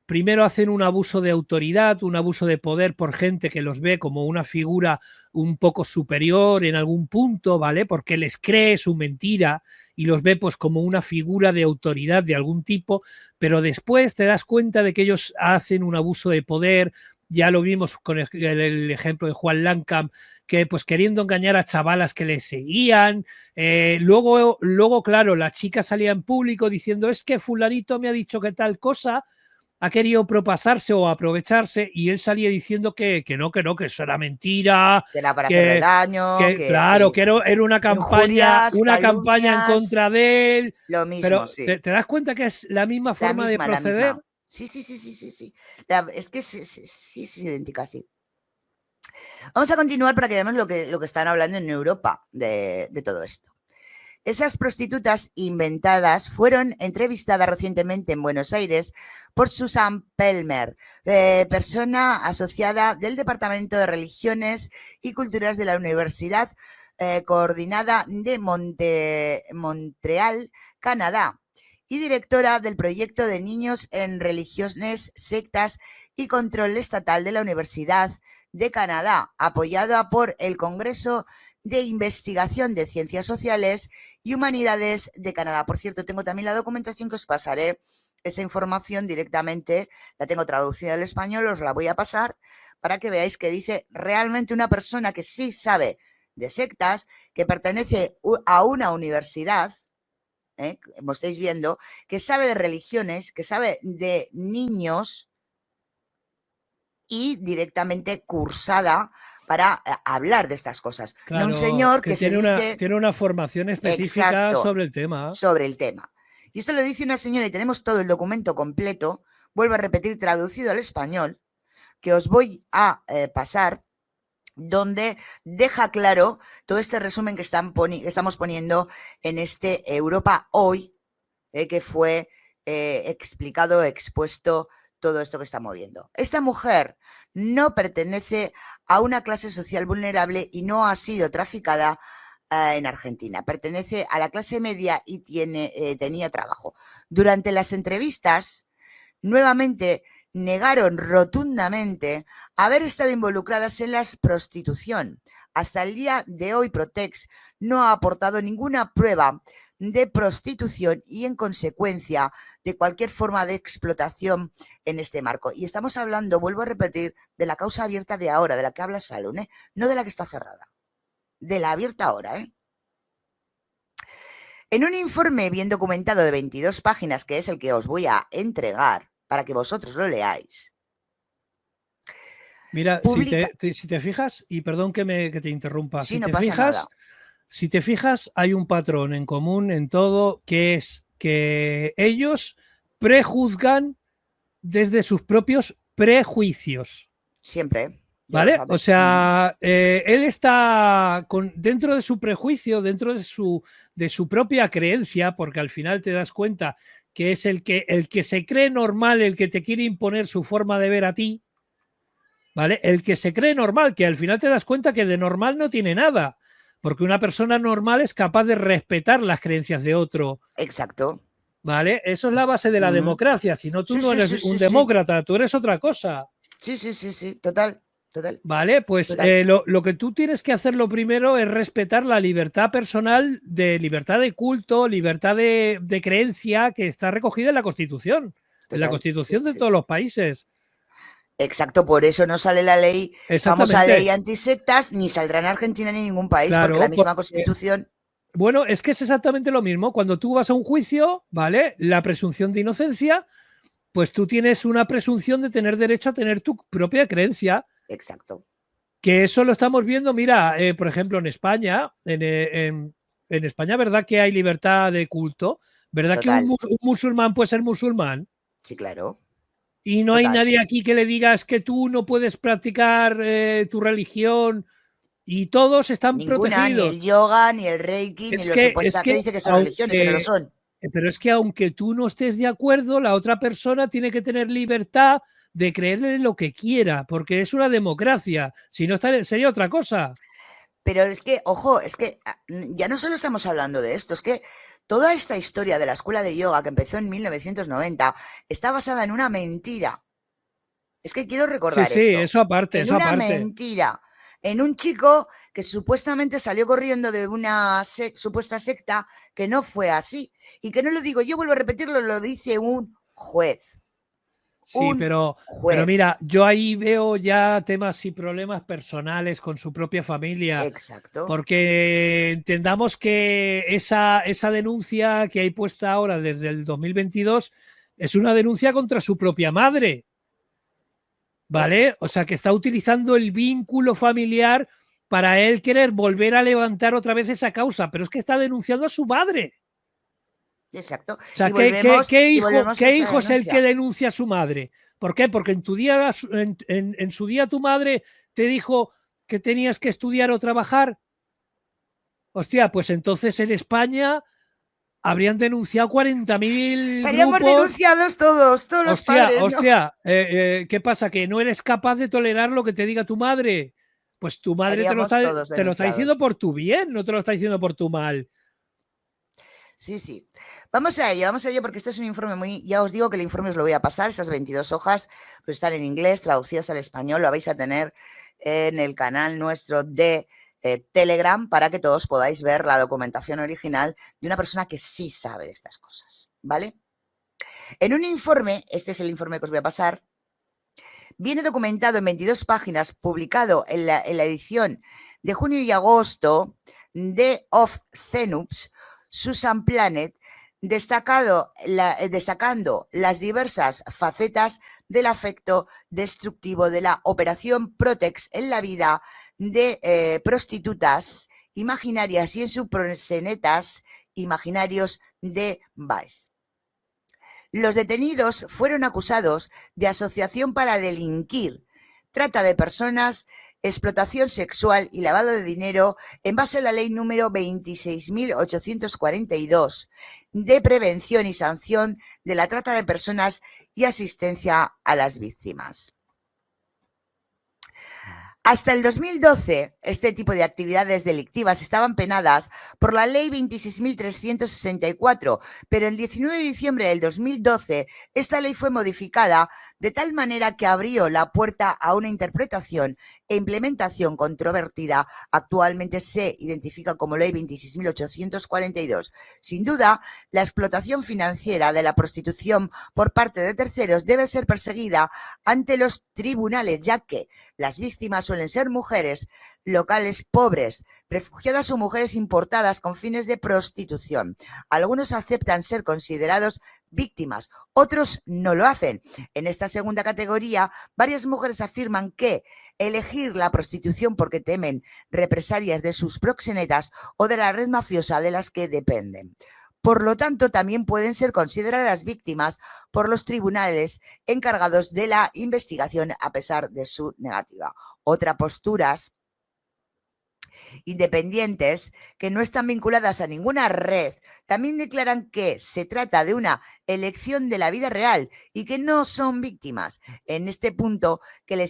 primero hacen un abuso de autoridad, un abuso de poder por gente que los ve como una figura un poco superior en algún punto, ¿vale? Porque les cree su mentira y los ve pues como una figura de autoridad de algún tipo, pero después te das cuenta de que ellos hacen un abuso de poder. Ya lo vimos con el ejemplo de Juan Lancam, que pues queriendo engañar a chavalas que le seguían. Luego, claro, la chica salía en público diciendo es que fulanito me ha dicho que tal cosa, ha querido propasarse o aprovecharse, y él salía diciendo que no, que eso era mentira, Que era para hacerle daño, que claro, sí. que era una campaña en Calumnias, contra de él. lo mismo, Pero sí. ¿te das cuenta que es la misma forma de La proceder? misma. Sí. Es que sí, es idéntica, sí. Vamos a continuar para que veamos lo que están hablando en Europa de todo esto. Esas prostitutas inventadas fueron entrevistadas recientemente en Buenos Aires por Susan Pelmer, persona asociada del Departamento de Religiones y Culturas de la Universidad Coordinada de Montreal, Canadá, y directora del proyecto de Niños en Religiones, Sectas y Control Estatal de la Universidad de Canadá, apoyada por el Congreso de Investigación de Ciencias Sociales y Humanidades de Canadá. Por cierto, tengo también la documentación que os pasaré, esa información directamente, la tengo traducida al español, os la voy a pasar para que veáis que dice realmente una persona que sí sabe de sectas, que pertenece a una universidad, como estáis viendo, que sabe de religiones, que sabe de niños y directamente cursada para hablar de estas cosas. Claro, no un señor que tiene una formación específica. Exacto, sobre el tema. Sobre el tema. Y esto lo dice una señora, y tenemos todo el documento completo, vuelvo a repetir, traducido al español, que os voy a pasar, donde deja claro todo este resumen que estamos poniendo en este Europa Hoy, que fue explicado, expuesto todo esto que estamos viendo. Esta mujer no pertenece a una clase social vulnerable y no ha sido traficada en Argentina. Pertenece a la clase media y tenía trabajo. Durante las entrevistas, nuevamente negaron rotundamente haber estado involucradas en la prostitución. Hasta el día de hoy, Protex no ha aportado ninguna prueba de prostitución y, en consecuencia, de cualquier forma de explotación en este marco. Y estamos hablando, vuelvo a repetir, de la causa abierta de ahora, de la que habla Salón, no de la que está cerrada, de la abierta ahora. En un informe bien documentado de 22 páginas, que es el que os voy a entregar para que vosotros lo leáis. Mira, si te fijas, y perdón que te interrumpa, sí, no pasa nada. Si te fijas, hay un patrón en común en todo, que es que ellos prejuzgan desde sus propios prejuicios. Siempre. ¿Vale? O sea, él está dentro de su prejuicio, dentro de su propia creencia, porque al final te das cuenta que es el que se cree normal, el que te quiere imponer su forma de ver a ti, ¿vale? El que se cree normal, que al final te das cuenta que de normal no tiene nada. Porque una persona normal es capaz de respetar las creencias de otro. Exacto. ¿Vale? Eso es la base de la democracia. Si no, tú no eres un demócrata, tú eres otra cosa. Sí. Total. Vale, pues lo que tú tienes que hacer lo primero es respetar la libertad personal, libertad de culto, libertad de creencia, que está recogida en la Constitución. Total. En la Constitución de todos los países. Exacto, por eso no sale la ley, famosa ley antisectas, ni saldrá en Argentina ni en ningún país, claro, porque la misma Constitución... Bueno, es que es exactamente lo mismo. Cuando tú vas a un juicio, ¿vale? La presunción de inocencia, pues tú tienes una presunción de tener derecho a tener tu propia creencia. Exacto. Que eso lo estamos viendo, mira, por ejemplo, en España, en España, ¿verdad que hay libertad de culto? ¿Verdad que Total. un musulmán puede ser musulmán? Sí, claro. Y no hay Total. nadie aquí que le digas que tú no puedes practicar tu religión y todos están Ninguna, ni protegidos. el yoga, ni el reiki, ni Es lo que, supuesta que dice que son religiones, que no lo son. pero es que aunque tú no estés de acuerdo, la otra persona tiene que tener libertad de creerle lo que quiera, porque es una democracia. Si no, sería otra cosa. Pero es que, ojo, es que ya no solo estamos hablando de esto, es que toda esta historia de la escuela de yoga que empezó en 1990 está basada en una mentira. Es que quiero Sí, recordar sí, esto. eso aparte, En eso una aparte. mentira. En un chico que supuestamente salió corriendo de una supuesta secta que no fue así. Y que no lo digo yo, vuelvo a repetirlo, lo dice un juez. Sí, pero juez. mira, yo ahí veo ya temas y problemas personales con su propia familia. Exacto. Porque entendamos que esa denuncia que hay puesta ahora desde el 2022 es una denuncia contra su propia madre. ¿Vale? Exacto. O sea, que está utilizando el vínculo familiar para él querer volver a levantar otra vez esa causa, pero es que está denunciando a su madre. Exacto. O sea, Y volvemos, ¿qué y hijo, volvemos ¿qué a esa hijo es el denuncia. que denuncia a su madre? ¿Por qué? Porque en tu día, en su día tu madre te dijo que tenías que estudiar o trabajar. Hostia, pues entonces en España habrían denunciado 40.000 Estaríamos grupos. denunciados todos los padres, ¿no? Hostia, ¿qué pasa? ¿Que no eres capaz de tolerar lo que te diga tu madre? Pues tu madre te lo está diciendo por tu bien, no te lo está diciendo por tu mal. Sí, sí. Vamos a ello porque este es un informe muy... Ya os digo que el informe os lo voy a pasar, esas 22 hojas, pues están en inglés, traducidas al español, lo vais a tener en el canal nuestro de Telegram para que todos podáis ver la documentación original de una persona que sí sabe de estas cosas, ¿vale? En un informe, este es el informe que os voy a pasar, viene documentado en 22 páginas, publicado en la edición de junio y agosto de Of Cenups, Susan Planet, destacando las diversas facetas del afecto destructivo de la operación Protex en la vida de prostitutas imaginarias y en sus proxenetas imaginarios de Vice. Los detenidos fueron acusados de asociación para delinquir, trata de personas, explotación sexual y lavado de dinero en base a la ley número 26.842 de prevención y sanción de la trata de personas y asistencia a las víctimas. Hasta el 2012, este tipo de actividades delictivas estaban penadas por la Ley 26.364, pero el 19 de diciembre del 2012 esta ley fue modificada de tal manera que abrió la puerta a una interpretación e implementación controvertida. Actualmente se identifica como Ley 26.842. Sin duda, la explotación financiera de la prostitución por parte de terceros debe ser perseguida ante los tribunales, ya que las víctimas suelen ser mujeres locales pobres, refugiadas o mujeres importadas con fines de prostitución. Algunos aceptan ser considerados víctimas, otros no lo hacen. En esta segunda categoría, varias mujeres afirman que elegir la prostitución porque temen represalias de sus proxenetas o de la red mafiosa de las que dependen. Por lo tanto, también pueden ser consideradas víctimas por los tribunales encargados de la investigación a pesar de su negativa. Otras posturas independientes que no están vinculadas a ninguna red también declaran que se trata de una elección de la vida real y que no son víctimas. En este punto, que la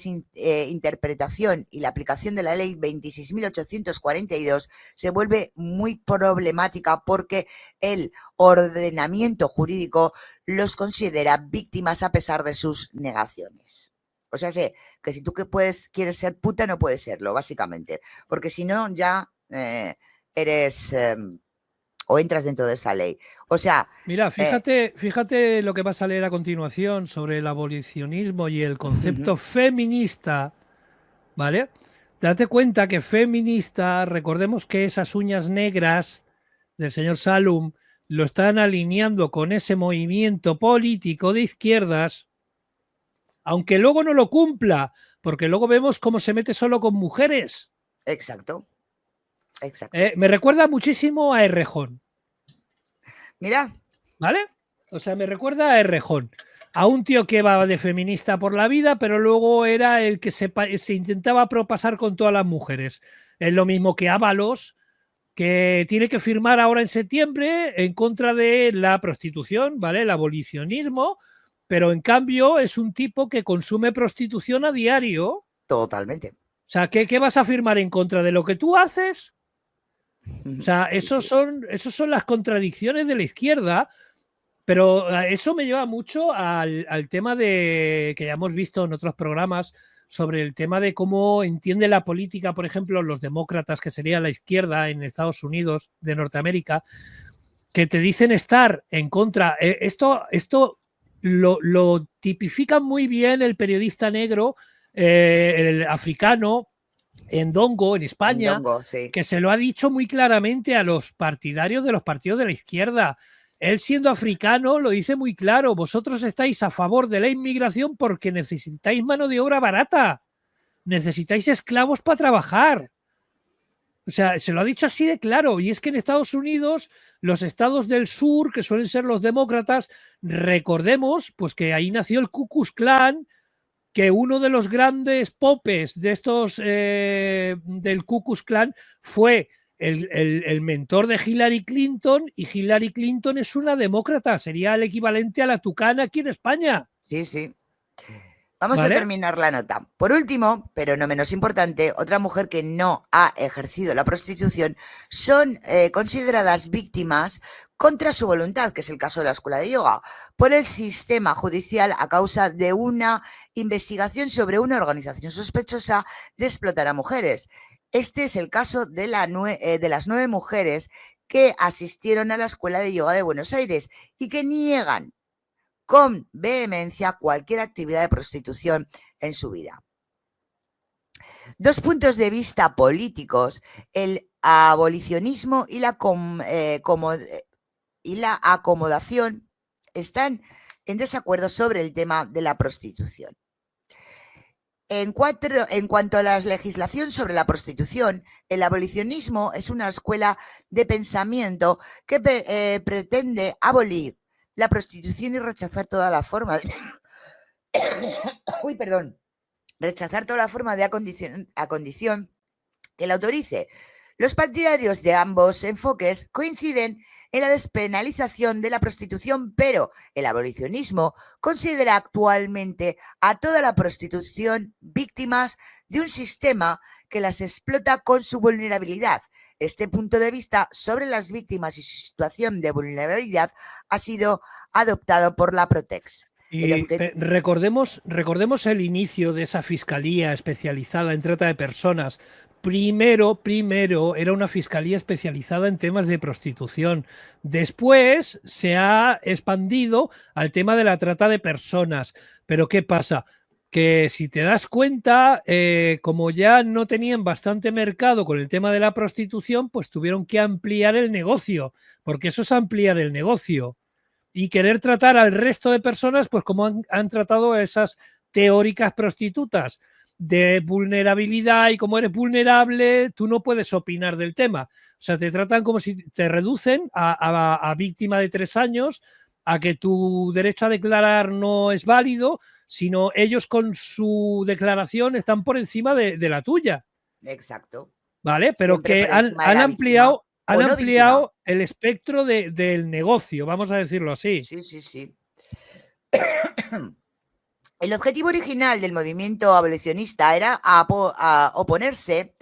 interpretación y la aplicación de la ley 26.842 se vuelve muy problemática porque el ordenamiento jurídico los considera víctimas a pesar de sus negaciones. O sea, sé que si tú quieres ser puta, no puedes serlo, básicamente. Porque si no, ya eres o entras dentro de esa ley. O sea... Mira, fíjate lo que vas a leer a continuación sobre el abolicionismo y el concepto feminista, ¿vale? Date cuenta que feminista, recordemos que esas uñas negras del señor Salum lo están alineando con ese movimiento político de izquierdas, aunque luego no lo cumpla, porque luego vemos cómo se mete solo con mujeres. Exacto. Exacto. Me recuerda muchísimo a Errejón. Mira, ¿vale? O sea, me recuerda a Errejón, a un tío que va de feminista por la vida, pero luego era el que se intentaba propasar con todas las mujeres. Es lo mismo que Ábalos, que tiene que firmar ahora en septiembre en contra de la prostitución, ¿vale? El abolicionismo, pero en cambio es un tipo que consume prostitución a diario. Totalmente. O sea, ¿qué vas a firmar en contra de lo que tú haces? O sea, Sí, esos sí. son las contradicciones de la izquierda, pero eso me lleva mucho al tema de que ya hemos visto en otros programas sobre el tema de cómo entiende la política, por ejemplo, los demócratas, que sería la izquierda en Estados Unidos de Norteamérica, que te dicen estar en contra. Esto lo tipifica muy bien el periodista negro, el africano, en Dongo, en España, Ndongo, sí. que se lo ha dicho muy claramente a los partidarios de los partidos de la izquierda. Él, siendo africano, lo dice muy claro: vosotros estáis a favor de la inmigración porque necesitáis mano de obra barata, necesitáis esclavos para trabajar. O sea, se lo ha dicho así de claro. Y es que en Estados Unidos, los estados del sur, que suelen ser los demócratas, recordemos pues que ahí nació el Ku Klux Klan, que uno de los grandes popes de estos del Ku Klux Klan fue el mentor de Hillary Clinton, y Hillary Clinton es una demócrata, sería el equivalente a la Tucana aquí en España. Sí, sí. Vamos ¿Vale? a terminar la nota. Por último, pero no menos importante, otra mujer que no ha ejercido la prostitución son consideradas víctimas contra su voluntad, que es el caso de la escuela de yoga, por el sistema judicial a causa de una investigación sobre una organización sospechosa de explotar a mujeres. Este es el caso de las 9 mujeres que asistieron a la escuela de yoga de Buenos Aires y que niegan con vehemencia cualquier actividad de prostitución en su vida. Dos puntos de vista políticos: el abolicionismo y la acomodación, están en desacuerdo sobre el tema de la prostitución. En cuanto a la legislación sobre la prostitución, el abolicionismo es una escuela de pensamiento que pretende abolir la prostitución y rechazar toda la forma de... rechazar toda la forma de acondición que la autorice. Los partidarios de ambos enfoques coinciden en la despenalización de la prostitución, pero el abolicionismo considera actualmente a toda la prostitución víctimas de un sistema que las explota con su vulnerabilidad. Este punto de vista sobre las víctimas y su situación de vulnerabilidad ha sido adoptado por la Protex. Y recordemos el inicio de esa fiscalía especializada en trata de personas. Primero era una fiscalía especializada en temas de prostitución. Después se ha expandido al tema de la trata de personas. Pero ¿qué pasa? Que si te das cuenta, como ya no tenían bastante mercado con el tema de la prostitución, pues tuvieron que ampliar el negocio, porque eso es ampliar el negocio. Y querer tratar al resto de personas pues como han tratado a esas teóricas prostitutas, de vulnerabilidad, y como eres vulnerable, tú no puedes opinar del tema. O sea, te tratan como si te reducen a víctima de 3 años, a que tu derecho a declarar no es válido, sino ellos con su declaración están por encima de la tuya. Exacto. ¿Vale? Pero Siempre que por encima de han la ampliado... víctima, Han o no ampliado víctima. el espectro del negocio, vamos a decirlo así. Sí, sí, sí. El objetivo original del movimiento abolicionista era oponerse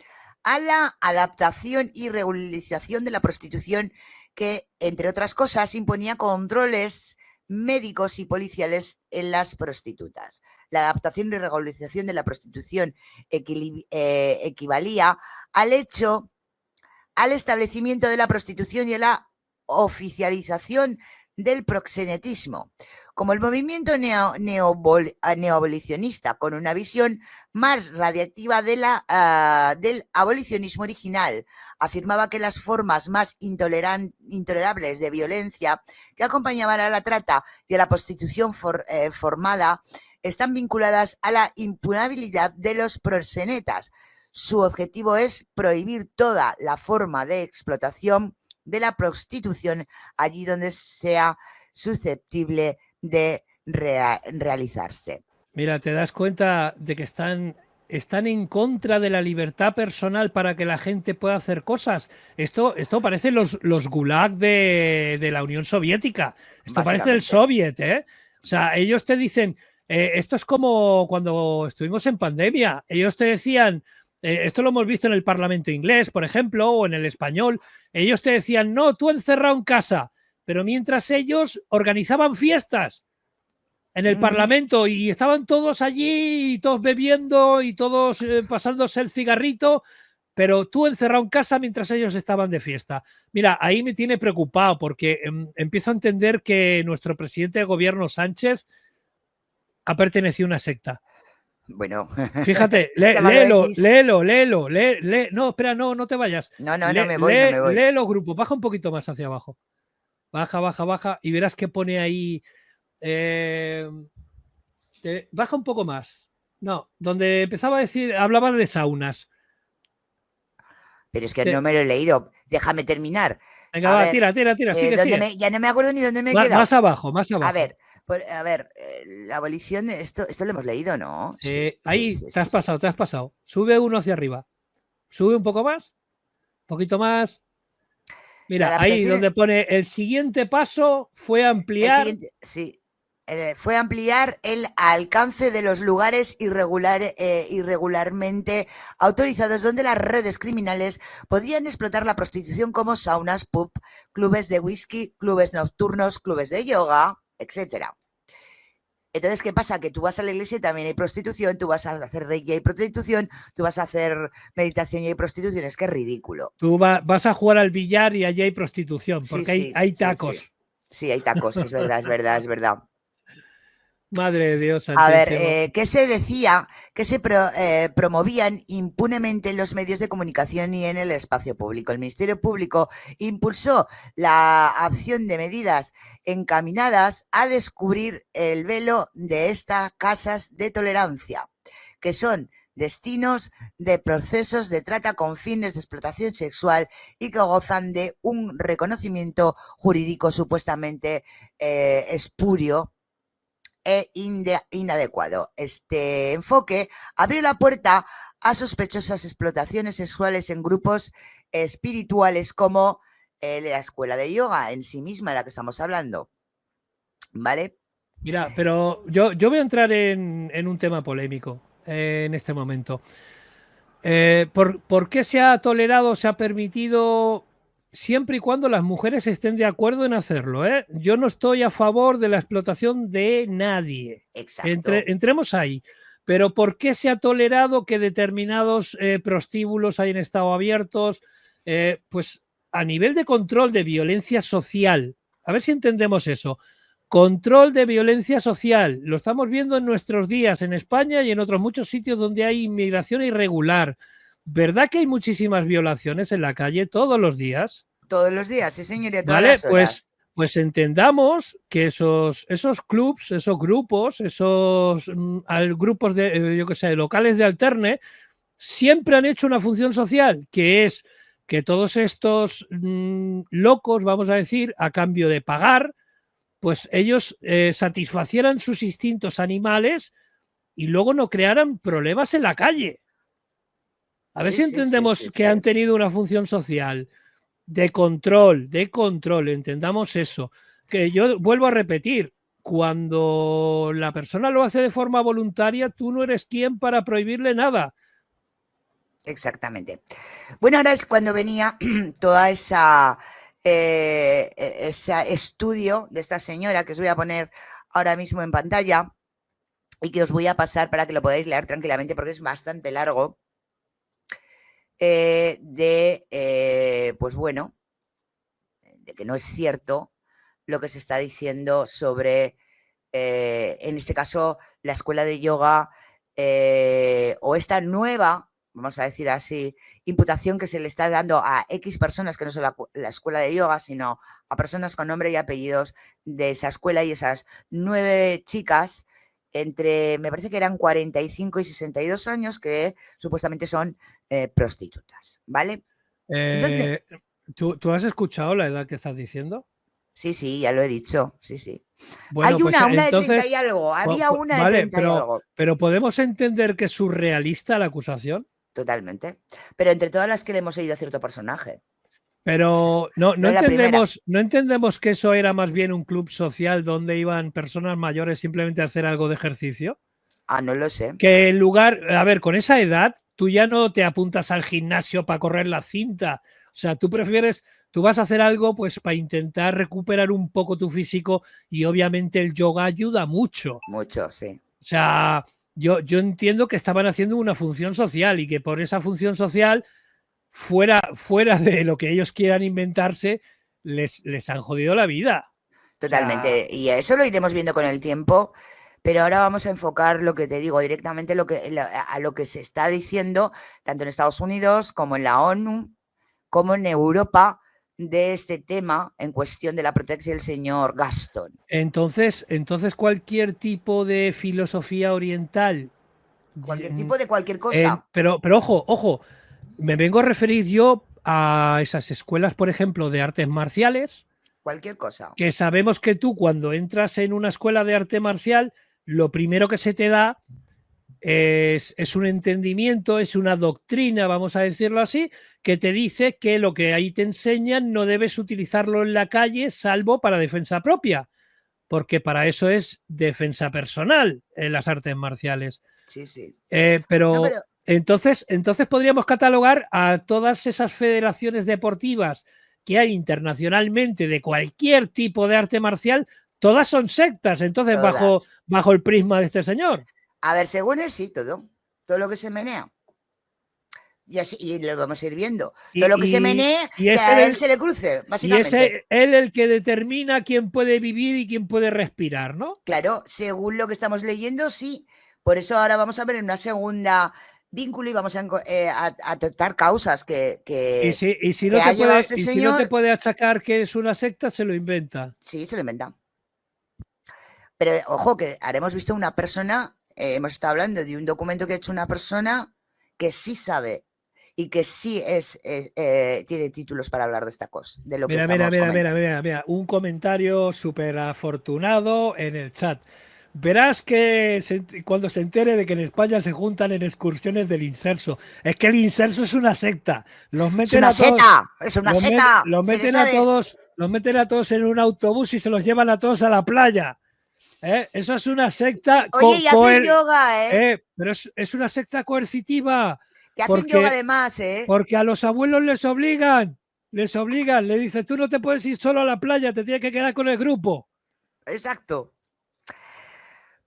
a la adaptación y regularización de la prostitución, que, entre otras cosas, imponía controles médicos y policiales en las prostitutas. La adaptación y regularización de la prostitución equivalía al establecimiento de la prostitución y a la oficialización del proxenetismo, como el movimiento neoabolicionista, con una visión más radiactiva del abolicionismo original. Afirmaba que las formas más intolerables de violencia que acompañaban a la trata y a la prostitución formada están vinculadas a la impunidad de los proxenetas. Su objetivo es prohibir toda la forma de explotación de la prostitución allí donde sea susceptible de realizarse. Mira, te das cuenta de que están en contra de la libertad personal para que la gente pueda hacer cosas. Esto parece los gulag de la Unión Soviética. Esto parece el soviet, ¿eh? O sea, ellos te dicen, esto es como cuando estuvimos en pandemia. Ellos te decían, esto lo hemos visto en el Parlamento inglés, por ejemplo, o en el español. Ellos te decían, no, tú encerrado en casa. Pero mientras ellos organizaban fiestas en el Parlamento y estaban todos allí y todos bebiendo y todos pasándose el cigarrito, pero tú encerrado en casa mientras ellos estaban de fiesta. Mira, ahí me tiene preocupado porque empiezo a entender que nuestro presidente de gobierno, Sánchez, ha pertenecido a una secta. Bueno, fíjate, léelo. No, espera, no te vayas. No me voy. Lee los grupos, baja un poquito más hacia abajo. Baja y verás que pone ahí. Baja un poco más. No, donde empezaba a decir, hablaba de saunas. Pero es que no me lo he leído. Déjame terminar. Venga, va, tira. Sigue. Ya no me acuerdo ni dónde me he quedado. Más abajo. A ver, la abolición, esto lo hemos leído, ¿no? Sí, ahí te has pasado. Sube uno hacia arriba. Sube un poco más. Un poquito más. Mira, ahí donde pone el siguiente paso fue ampliar. Fue ampliar el alcance de los lugares irregularmente autorizados donde las redes criminales podían explotar la prostitución, como saunas, pub, clubes de whisky, clubes nocturnos, clubes de yoga, etcétera. Entonces, ¿qué pasa? Que tú vas a la iglesia y también hay prostitución, tú vas a hacer reiki y hay prostitución, tú vas a hacer meditación y hay prostitución. Es que es ridículo. Tú vas a jugar al billar y allí hay prostitución, porque hay tacos. Sí, hay tacos, es verdad. Madre de Dios. A ver, ¿qué se decía? Que se promovían impunemente en los medios de comunicación y en el espacio público. El Ministerio Público impulsó la acción de medidas encaminadas a descubrir el velo de estas casas de tolerancia, que son destinos de procesos de trata con fines de explotación sexual y que gozan de un reconocimiento jurídico supuestamente espurio e inadecuado. Este enfoque abrió la puerta a sospechosas explotaciones sexuales en grupos espirituales como la escuela de yoga en sí misma, de la que estamos hablando. ¿Vale? Mira, pero yo voy a entrar en un tema polémico en este momento. ¿Por qué se ha tolerado, se ha permitido, siempre y cuando las mujeres estén de acuerdo en hacerlo? Yo no estoy a favor de la explotación de nadie. Exacto. Entremos ahí. Pero ¿por qué se ha tolerado que determinados prostíbulos hayan estado abiertos? Pues a nivel de control de violencia social. A ver si entendemos eso. Control de violencia social. Lo estamos viendo en nuestros días en España y en otros muchos sitios donde hay inmigración irregular. ¿Verdad que hay muchísimas violaciones en la calle todos los días? Todos los días, sí, señoría, todas las horas. Pues entendamos que esos clubs, esos grupos, esos grupos de, yo qué sé, locales de alterne, siempre han hecho una función social, que es que todos estos locos, vamos a decir, a cambio de pagar, pues ellos satisfacieran sus instintos animales y luego no crearan problemas en la calle. A ver si entendemos que han tenido una función social de control, entendamos eso. Que yo vuelvo a repetir, cuando la persona lo hace de forma voluntaria, tú no eres quien para prohibirle nada. Exactamente. Bueno, ahora es cuando venía toda ese estudio de esta señora que os voy a poner ahora mismo en pantalla y que os voy a pasar para que lo podáis leer tranquilamente porque es bastante largo. Pues bueno, de que no es cierto lo que se está diciendo sobre, en este caso, la escuela de yoga o esta nueva, vamos a decir así, imputación que se le está dando a X personas, que no son la escuela de yoga, sino a personas con nombre y apellidos de esa escuela, y esas 9 chicas entre, me parece que eran 45 y 62 años, que supuestamente son prostitutas, ¿vale? ¿Tú has escuchado la edad que estás diciendo? Sí, ya lo he dicho. Sí. Bueno, Hay pues una de 30 entonces, y algo. Había una de vale, 30 y algo. pero podemos entender que es surrealista la acusación. Totalmente. Pero entre todas las que le hemos oído a cierto personaje. Pero no No es la primera. entendemos que eso era más bien un club social donde iban personas mayores simplemente a hacer algo de ejercicio. Ah, no lo sé. Que en lugar, a ver, con esa edad, tú ya no te apuntas al gimnasio para correr la cinta. O sea, tú vas a hacer algo pues para intentar recuperar un poco tu físico y obviamente el yoga ayuda mucho. Mucho, sí. O sea, yo entiendo que estaban haciendo una función social y que por esa función social, fuera de lo que ellos quieran inventarse, les han jodido la vida. Totalmente. O sea, Y eso lo iremos viendo con el tiempo. Pero ahora vamos a enfocar lo que te digo directamente a lo que se está diciendo tanto en Estados Unidos como en la ONU, como en Europa, de este tema en cuestión de la protección del señor Gaston. entonces cualquier tipo de filosofía oriental, Cualquier tipo de cualquier cosa. pero ojo, me vengo a referir yo a esas escuelas, por ejemplo, de artes marciales, Cualquier cosa. que sabemos que tú cuando entras en una escuela de arte marcial, lo primero que se te da es un entendimiento, es una doctrina, vamos a decirlo así, que te dice que lo que ahí te enseñan no debes utilizarlo en la calle salvo para defensa propia, porque para eso es defensa personal en las artes marciales. Sí. Pero, No, pero entonces podríamos catalogar a todas esas federaciones deportivas que hay internacionalmente de cualquier tipo de arte marcial, todas son sectas, entonces todas. bajo el prisma de este señor. A ver, según él, sí, todo lo que se menea. Y así, y lo vamos a ir viendo. Todo lo que se menee, que es a él se le cruce, y básicamente. es él el que determina quién puede vivir y quién puede respirar, ¿no? Claro, según lo que estamos leyendo, sí. Por eso ahora vamos a ver en una segunda vínculo y vamos a tratar causas que no ha llevado este si no te señor. puede achacar que es una secta, se lo inventa. Sí, se lo inventa. Pero ojo, que haremos visto una persona, hemos estado hablando de un documento que ha hecho una persona que sí sabe y que sí tiene títulos para hablar de esta cosa, de lo que estamos comentando. Mira, un comentario súper afortunado en el chat. Verás que cuando se entere de que en España se juntan en excursiones del Inserso. Es que el Inserso es una secta. Los Es meten una a todos. seta, es una seta. Los meten a todos en un autobús y se los llevan a todos a la playa. Eso es una secta. Oye, y hacen yoga, pero es una secta coercitiva. Que hacen yoga además, Porque a los abuelos les obligan, le dicen, tú no te puedes ir solo a la playa, te tienes que quedar con el grupo. Exacto.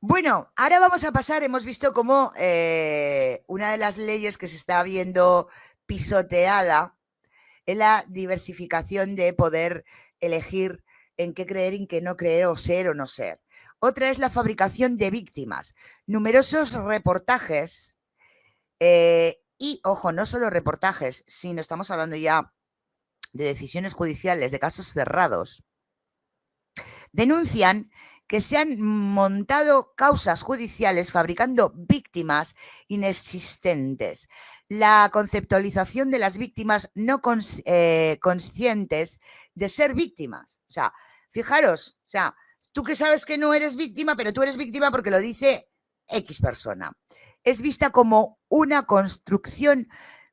Bueno, ahora vamos a pasar, hemos visto cómo una de las leyes que se está viendo pisoteada es la diversificación de poder elegir en qué creer y en qué no creer, o ser o no ser. Otra es la fabricación de víctimas. Numerosos reportajes y, ojo, no solo reportajes, sino estamos hablando ya de decisiones judiciales, de casos cerrados, denuncian que se han montado causas judiciales fabricando víctimas inexistentes. La conceptualización de las víctimas no conscientes de ser víctimas. O sea, fijaros, o sea, tú que sabes que no eres víctima, pero tú eres víctima porque lo dice X persona. Es vista como una construcción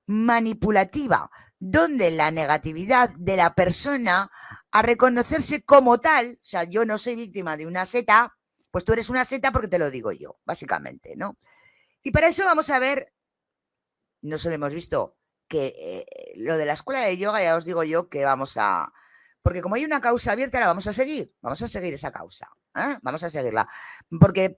manipulativa, donde la negatividad de la persona a reconocerse como tal, o sea, yo no soy víctima de una seta, pues tú eres una seta porque te lo digo yo, básicamente, ¿no? Y para eso vamos a ver, no solo hemos visto que lo de la escuela de yoga, ya os digo yo que vamos a... Porque como hay una causa abierta, la vamos a seguir esa causa. Vamos a seguirla. Porque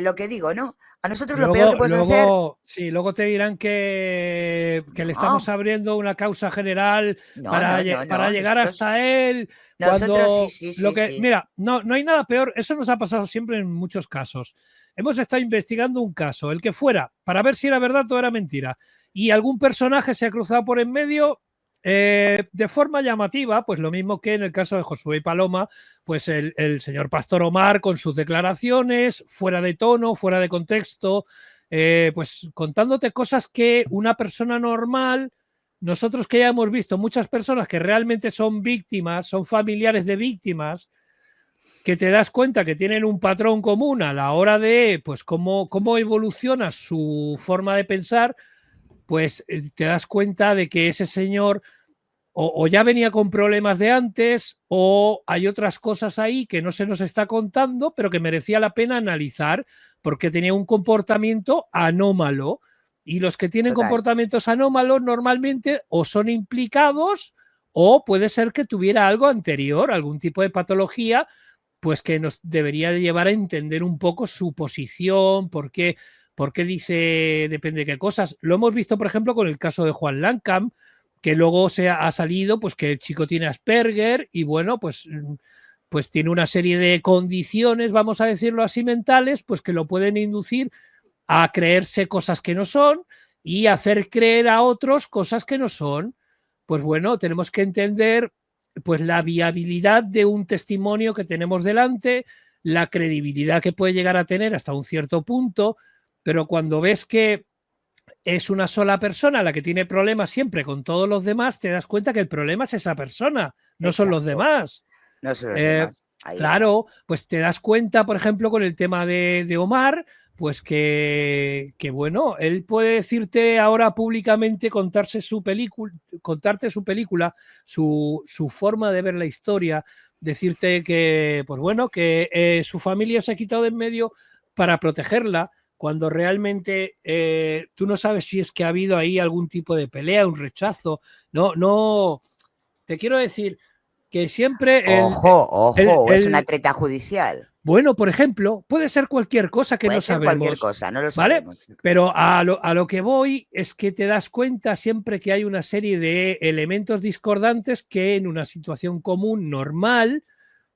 lo que digo, ¿no? A nosotros lo peor que puedes hacer... Sí, luego te dirán que le estamos abriendo una causa general para llegar hasta él. Nosotros sí. Mira, no hay nada peor. Eso nos ha pasado siempre en muchos casos. Hemos estado investigando un caso, el que fuera, para ver si era verdad o era mentira. Y algún personaje se ha cruzado por en medio... de forma llamativa, pues lo mismo que en el caso de Josué y Paloma, pues el señor Pastor Omar con sus declaraciones, fuera de tono, fuera de contexto, pues contándote cosas que una persona normal nosotros que ya hemos visto muchas personas que realmente son víctimas, son familiares de víctimas, que te das cuenta que tienen un patrón común a la hora de, pues, cómo evoluciona su forma de pensar, pues te das cuenta de que ese señor o ya venía con problemas de antes, o hay otras cosas ahí que no se nos está contando, pero que merecía la pena analizar, porque tenía un comportamiento anómalo. Y los que tienen Total. comportamientos anómalos normalmente o son implicados o puede ser que tuviera algo anterior, algún tipo de patología, pues que nos debería llevar a entender un poco su posición, por qué dice depende de qué cosas. Lo hemos visto, por ejemplo, con el caso de Juan Lancam, que luego ha salido pues que el chico tiene Asperger y bueno, pues tiene una serie de condiciones, vamos a decirlo así, mentales, pues que lo pueden inducir a creerse cosas que no son y hacer creer a otros cosas que no son. Pues bueno, tenemos que entender pues la viabilidad de un testimonio que tenemos delante, la credibilidad que puede llegar a tener hasta un cierto punto, pero cuando ves que es una sola persona la que tiene problemas siempre con todos los demás, te das cuenta que el problema es esa persona, no son los Exacto. demás. No son los demás. Ahí Claro, pues te das cuenta, por ejemplo, con el tema de Omar, pues que bueno, él puede decirte ahora públicamente, contarte su película, su forma de ver la historia, decirte que, pues bueno, que su familia se ha quitado de en medio para protegerla, cuando realmente tú no sabes si es que ha habido ahí algún tipo de pelea, un rechazo. No, te quiero decir que siempre Ojo, es una treta judicial. bueno, por ejemplo, puede ser cualquier cosa que Puede no ser sabemos. cualquier cosa, no lo ¿Vale? sabemos. Pero a lo que voy es que te das cuenta siempre que hay una serie de elementos discordantes que en una situación común, normal,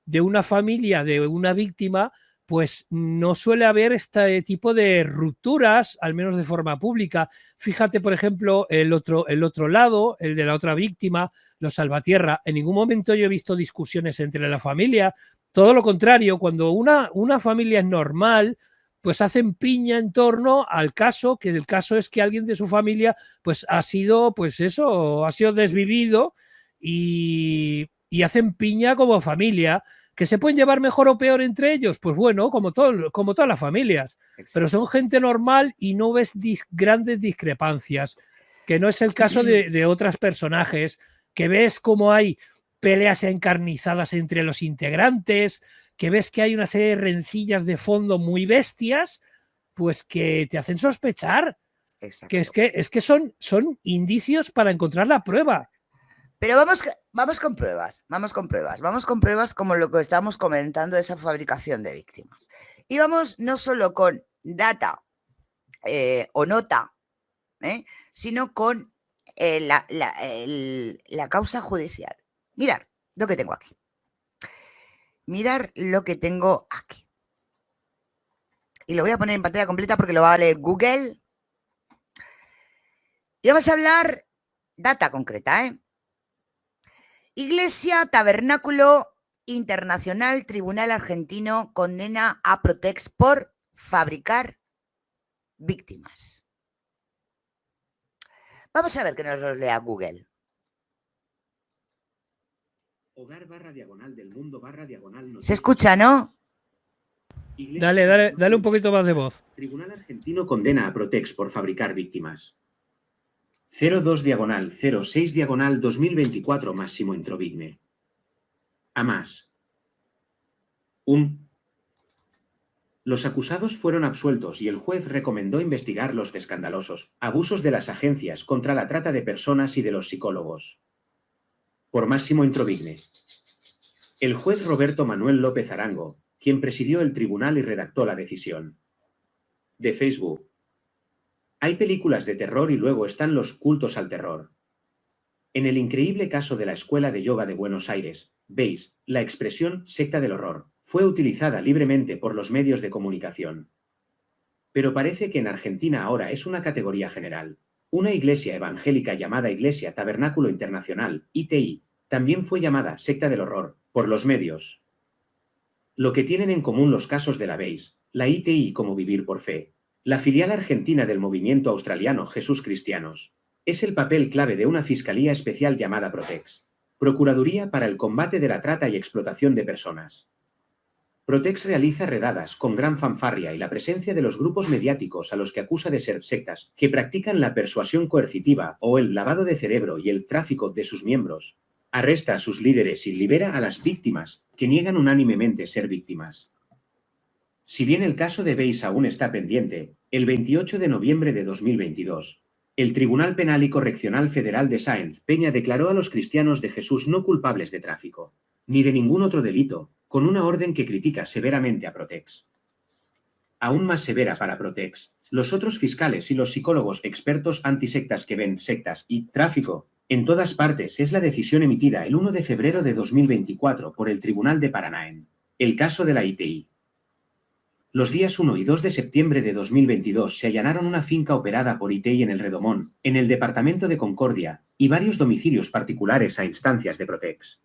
de una familia, de una víctima, pues no suele haber este tipo de rupturas, al menos de forma pública. Fíjate, por ejemplo, el otro lado, el de la otra víctima, los Salvatierra. En ningún momento yo he visto discusiones entre la familia. Todo lo contrario, cuando una familia es normal, pues hacen piña en torno al caso, que el caso es que alguien de su familia pues ha sido, pues eso, ha sido desvivido y hacen piña como familia. ¿Que se pueden llevar mejor o peor entre ellos? Pues bueno, como todas las familias. Exacto. Pero son gente normal y no ves grandes discrepancias, que no es el caso de otros personajes, que ves como hay peleas encarnizadas entre los integrantes, que ves que hay una serie de rencillas de fondo muy bestias, pues que te hacen sospechar. Exacto. Que es que son indicios para encontrar la prueba. Pero vamos con pruebas, vamos con pruebas como lo que estamos comentando de esa fabricación de víctimas. Y vamos no solo con data o nota, sino con la causa judicial. Mirad lo que tengo aquí. Mirar lo que tengo aquí. Y lo voy a poner en pantalla completa porque lo va a leer Google. Y vamos a hablar data concreta, Iglesia Tabernáculo Internacional Tribunal Argentino condena a Protex por fabricar víctimas. Vamos a ver que nos lo lea Google. Se escucha, ¿no? Dale un poquito más de voz. Tribunal Argentino condena a Protex por fabricar víctimas. 02/06/2024 Máximo Introvigne. A más. Los acusados fueron absueltos y el juez recomendó investigar los escandalosos abusos de las agencias contra la trata de personas y de los psicólogos. Por Máximo Introvigne. El juez Roberto Manuel López Arango, quien presidió el tribunal y redactó la decisión. De Facebook. Hay películas de terror y luego están los cultos al terror. En el increíble caso de la Escuela de Yoga de Buenos Aires, veis, la expresión secta del horror fue utilizada libremente por los medios de comunicación. Pero parece que en Argentina ahora es una categoría general. Una iglesia evangélica llamada Iglesia Tabernáculo Internacional, ITI, también fue llamada secta del horror por los medios. Lo que tienen en común los casos de la BEIS, la ITI como Vivir por Fe, la filial argentina del movimiento australiano Jesús Cristianos, es el papel clave de una fiscalía especial llamada Protex, Procuraduría para el Combate de la Trata y Explotación de Personas. Protex realiza redadas con gran fanfarria y la presencia de los grupos mediáticos a los que acusa de ser sectas que practican la persuasión coercitiva o el lavado de cerebro y el tráfico de sus miembros. Arresta a sus líderes y libera a las víctimas que niegan unánimemente ser víctimas. Si bien el caso de Beis aún está pendiente, el 28 de noviembre de 2022, el Tribunal Penal y Correccional Federal de Sáenz Peña declaró a los cristianos de Jesús no culpables de tráfico, ni de ningún otro delito, con una orden que critica severamente a Protex. Aún más severa para Protex, los otros fiscales y los psicólogos expertos antisectas que ven sectas y tráfico en todas partes es la decisión emitida el 1 de febrero de 2024 por el Tribunal de Paranaen, el caso de la ITI. Los días 1 y 2 de septiembre de 2022 se allanaron una finca operada por ITI en el Redomón, en el departamento de Concordia, y varios domicilios particulares a instancias de Protex.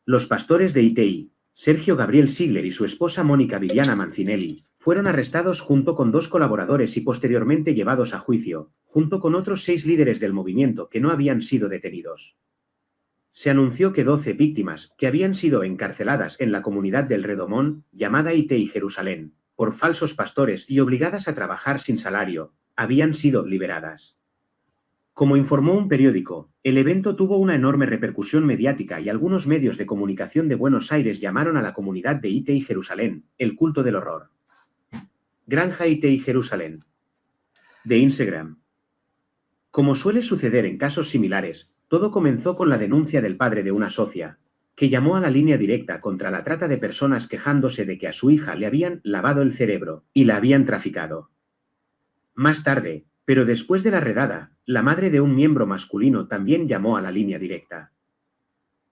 Los pastores de ITI, Sergio Gabriel Sigler y su esposa Mónica Viviana Mancinelli, fueron arrestados junto con 2 colaboradores y posteriormente llevados a juicio, junto con otros 6 líderes del movimiento que no habían sido detenidos. Se anunció que 12 víctimas que habían sido encarceladas en la comunidad del Redomón, llamada ITI Jerusalén, por falsos pastores y obligadas a trabajar sin salario, habían sido liberadas. Como informó un periódico, el evento tuvo una enorme repercusión mediática y algunos medios de comunicación de Buenos Aires llamaron a la comunidad de ITI Jerusalén, el culto del horror. Granja ITI Jerusalén. De Instagram. Como suele suceder en casos similares, todo comenzó con la denuncia del padre de una socia, que llamó a la línea directa contra la trata de personas quejándose de que a su hija le habían lavado el cerebro y la habían traficado. Más tarde, pero después de la redada, la madre de un miembro masculino también llamó a la línea directa.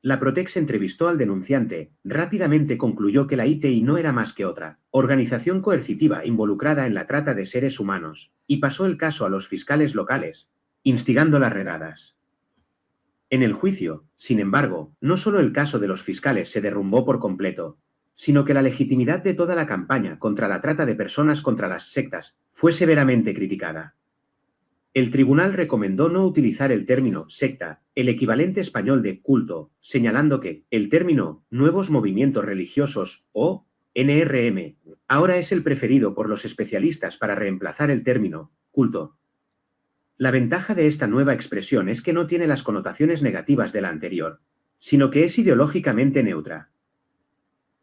La Protex entrevistó al denunciante, rápidamente concluyó que la ITI no era más que otra organización coercitiva involucrada en la trata de seres humanos, y pasó el caso a los fiscales locales, instigando las redadas. En el juicio, sin embargo, no solo el caso de los fiscales se derrumbó por completo, sino que la legitimidad de toda la campaña contra la trata de personas contra las sectas fue severamente criticada. El tribunal recomendó no utilizar el término secta, el equivalente español de culto, señalando que el término nuevos movimientos religiosos o NRM ahora es el preferido por los especialistas para reemplazar el término culto. La ventaja de esta nueva expresión es que no tiene las connotaciones negativas de la anterior, sino que es ideológicamente neutra.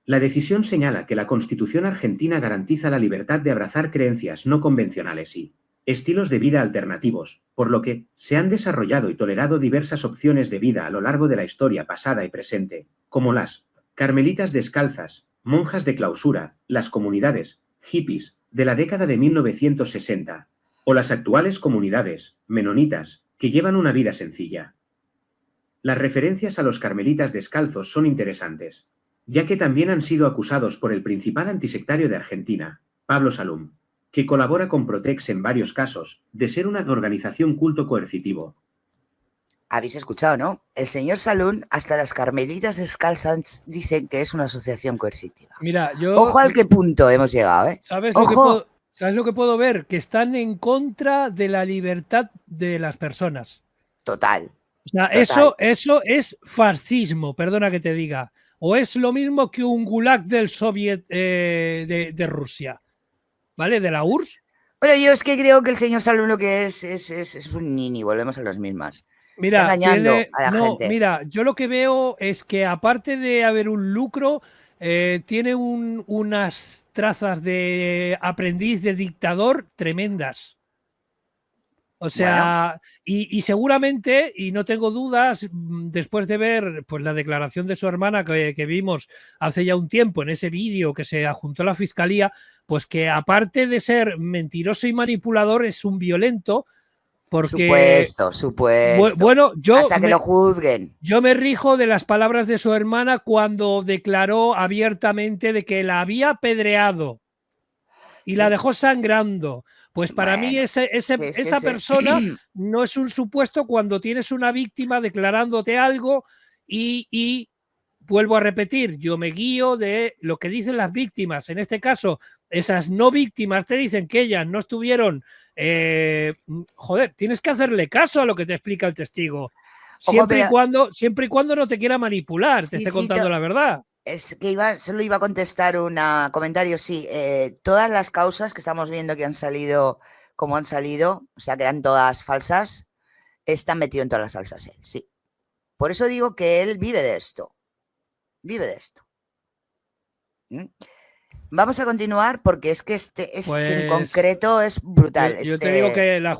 La decisión señala que la Constitución argentina garantiza la libertad de abrazar creencias no convencionales y estilos de vida alternativos, por lo que se han desarrollado y tolerado diversas opciones de vida a lo largo de la historia pasada y presente, como las carmelitas descalzas, monjas de clausura, las comunidades hippies de la década de 1960, o las actuales comunidades menonitas, que llevan una vida sencilla. Las referencias a los carmelitas descalzos son interesantes, ya que también han sido acusados por el principal antisectario de Argentina, Pablo Salum, que colabora con Protex en varios casos, de ser una organización culto coercitivo. Habéis escuchado, ¿no? El señor Salún, hasta las carmelitas descalzas dicen que es una asociación coercitiva. Mira, yo... Ojo al qué punto hemos llegado, ¿eh? ¡Ojo! ¿Sabes lo que puedo ver? Que están en contra de la libertad de las personas. Total. O sea, eso es fascismo, perdona que te diga. O es lo mismo que un gulag del soviet de Rusia. ¿Vale? De la URSS. Bueno, yo es que creo que el señor Salún lo que es un nini, volvemos a las mismas. Mira, está engañando a la gente. Mira, yo lo que veo es que aparte de haber un lucro, tiene unas trazas de aprendiz de dictador tremendas. O sea, bueno. y seguramente, y no tengo dudas, después de ver pues la declaración de su hermana que vimos hace ya un tiempo en ese vídeo que se adjuntó a la fiscalía, pues que aparte de ser mentiroso y manipulador, es un violento. Porque, supuesto. Bueno, hasta que lo juzguen. Yo me rijo de las palabras de su hermana cuando declaró abiertamente de que la había apedreado y la dejó sangrando. Pues para mí esa persona no es un supuesto cuando tienes una víctima declarándote algo y vuelvo a repetir, yo me guío de lo que dicen las víctimas. En este caso, esas no víctimas te dicen que ellas no estuvieron... joder, tienes que hacerle caso a lo que te explica el testigo. Siempre y cuando no te quiera manipular, te esté contando la verdad. Es que solo iba a contestar un comentario. Sí, todas las causas que estamos viendo que han salido como han salido, o sea, que eran todas falsas, están metido en todas las salsas él, sí. Por eso digo que él vive de esto. Vive de esto. Vamos a continuar porque es que este en concreto es brutal. Yo te digo que la